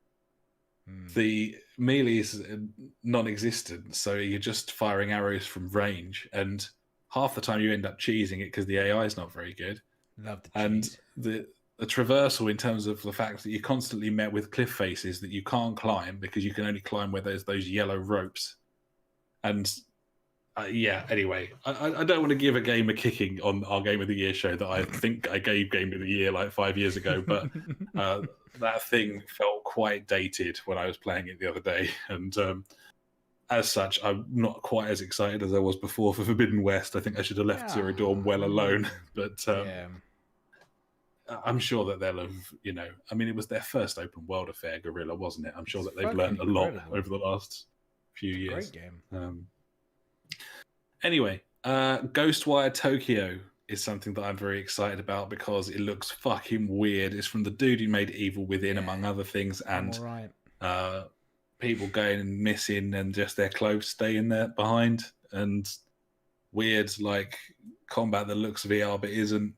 Speaker 1: The melee is non-existent, so you're just firing arrows from range, and half the time you end up cheesing it because the AI is not very good.
Speaker 2: Love the
Speaker 1: cheese. And the traversal, in terms of the fact that you're constantly met with cliff faces that you can't climb because you can only climb where there's those yellow ropes. And anyway, I don't want to give a game a kicking on our Game of the Year show that I think I gave Game of the Year like 5 years ago, but that thing felt quite dated when I was playing it the other day, and as such, I'm not quite as excited as I was before for Forbidden West. I think I should have left Zero Dawn well alone, but I'm sure that they'll have, I mean, it was their first open world affair, Guerrilla, wasn't it? I'm sure that they've learned a lot over the last few years.
Speaker 2: Great game.
Speaker 1: Anyway, Ghostwire Tokyo is something that I'm very excited about because it looks fucking weird. It's from the dude who made Evil Within, among other things, and people going and missing and just their clothes staying there behind, and weird like combat that looks VR but isn't.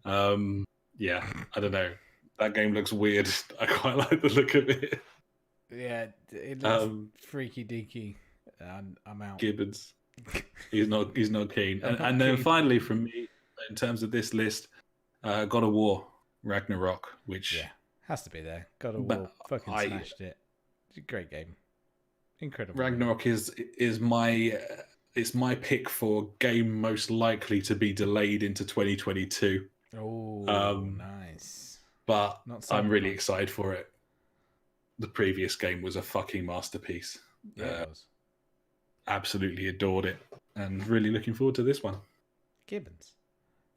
Speaker 1: I don't know. That game looks weird. I quite like the look of it.
Speaker 2: Yeah, it looks freaky deaky. I'm out.
Speaker 1: Gibbons. He's not keen. And then finally from me, in terms of this list, God of War Ragnarok, which
Speaker 2: has to be there. God of War fucking smashed it. It's a great game. Incredible.
Speaker 1: Ragnarok is my it's my pick for game most likely to be delayed into 2022.
Speaker 2: Oh, nice.
Speaker 1: But I'm really excited for it. The previous game was a fucking masterpiece.
Speaker 2: Yeah, it was.
Speaker 1: Absolutely adored it, and really looking forward to this one.
Speaker 2: Gibbons.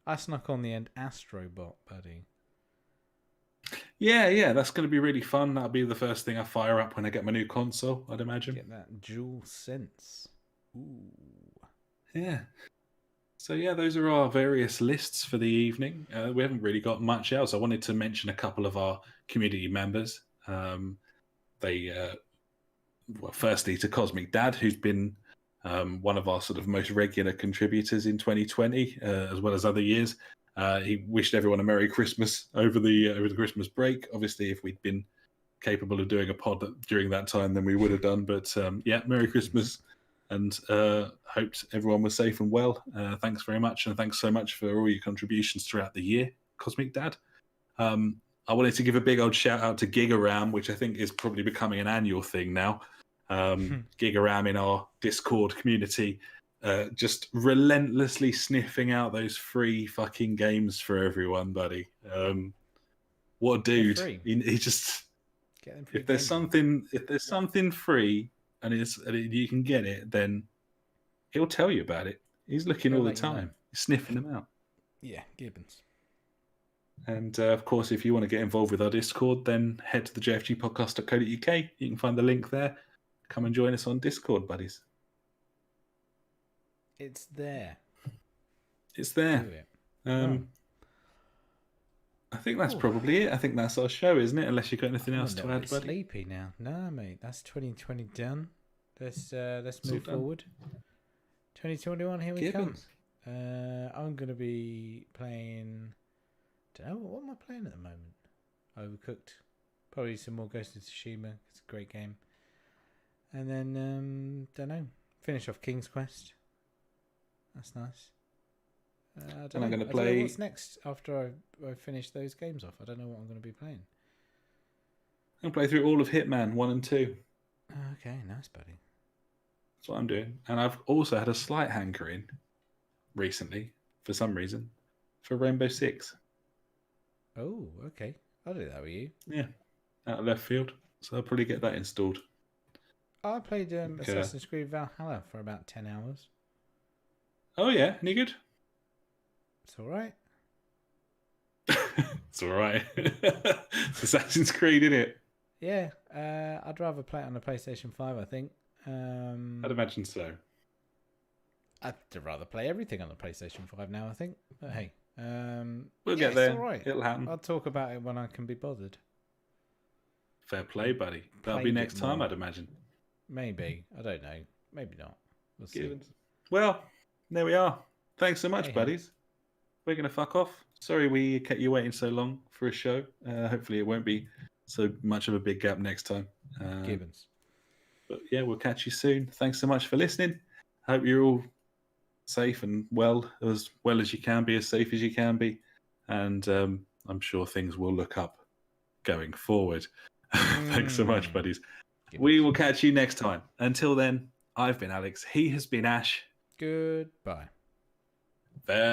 Speaker 2: I snuck on the end Astrobot, buddy.
Speaker 1: Yeah, that's going to be really fun. That'll be the first thing I fire up when I get my new console, I'd imagine.
Speaker 2: Get that dual sense. Ooh.
Speaker 1: Yeah. So those are our various lists for the evening. We haven't really got much else. I wanted to mention a couple of our community members. Firstly to Cosmic Dad, who's been one of our sort of most regular contributors in 2020, as well as other years. He wished everyone a Merry Christmas over the Christmas break. Obviously, if we'd been capable of doing a pod during that time, then we would have done. But Merry Christmas, and hoped everyone was safe and well. Thanks very much, and thanks so much for all your contributions throughout the year, Cosmic Dad. I wanted to give a big old shout out to Gigaram, which I think is probably becoming an annual thing now. Gigaram in our Discord community, just relentlessly sniffing out those free fucking games for everyone, buddy. What a dude! He just if there's something free and you can get it, then he'll tell you about it. He's looking all the time, He's sniffing them out.
Speaker 2: Yeah, Gibbons.
Speaker 1: And of course, if you want to get involved with our Discord, then head to the jfgpodcast.co.uk. You can find the link there. Come and join us on Discord, buddies.
Speaker 2: It's there.
Speaker 1: It's there. I think that's probably it. I think that's our show, isn't it? Unless you've got anything else to add, buddy.
Speaker 2: Sleepy now. No, mate. That's 2020 done. Let's move forward. 2021, here we come. I'm going to be playing... Don't know, what am I playing at the moment? Overcooked. Probably some more Ghost of Tsushima. It's a great game. And then, don't know, finish off King's Quest. That's nice. I don't know what's next after I finish those games off. I don't know what I'm going to be playing.
Speaker 1: I'm going to play through all of Hitman 1 and 2.
Speaker 2: Okay, nice, buddy.
Speaker 1: That's what I'm doing. And I've also had a slight hankering recently, for some reason, for Rainbow Six.
Speaker 2: Oh, okay. I'll do that with you.
Speaker 1: Yeah, out of left field. So I'll probably get that installed.
Speaker 2: I played Assassin's Creed Valhalla for about 10 hours.
Speaker 1: Oh, yeah? Any good?
Speaker 2: It's all right.
Speaker 1: It's all right. It's Assassin's Creed, isn't it?
Speaker 2: Yeah. I'd rather play it on the PlayStation 5, I think.
Speaker 1: I'd imagine so.
Speaker 2: I'd rather play everything on the PlayStation 5 now, I think. But hey.
Speaker 1: We'll get there.
Speaker 2: It's all right.
Speaker 1: It'll happen.
Speaker 2: I'll talk about it when I can be bothered.
Speaker 1: Fair play, buddy. That'll be next time, I'd imagine.
Speaker 2: Maybe. I don't know. Maybe not. We'll see.
Speaker 1: Well, there we are. Thanks so much, buddies. We're going to fuck off. Sorry we kept you waiting so long for a show. Hopefully it won't be so much of a big gap next time.
Speaker 2: Gibbons.
Speaker 1: But yeah, we'll catch you soon. Thanks so much for listening. Hope you're all safe and well as you can be, as safe as you can be. And I'm sure things will look up going forward. Thanks so much, buddies. We will catch you next time. Until then, I've been Alex. He has been Ash.
Speaker 2: Goodbye.
Speaker 1: Farewell.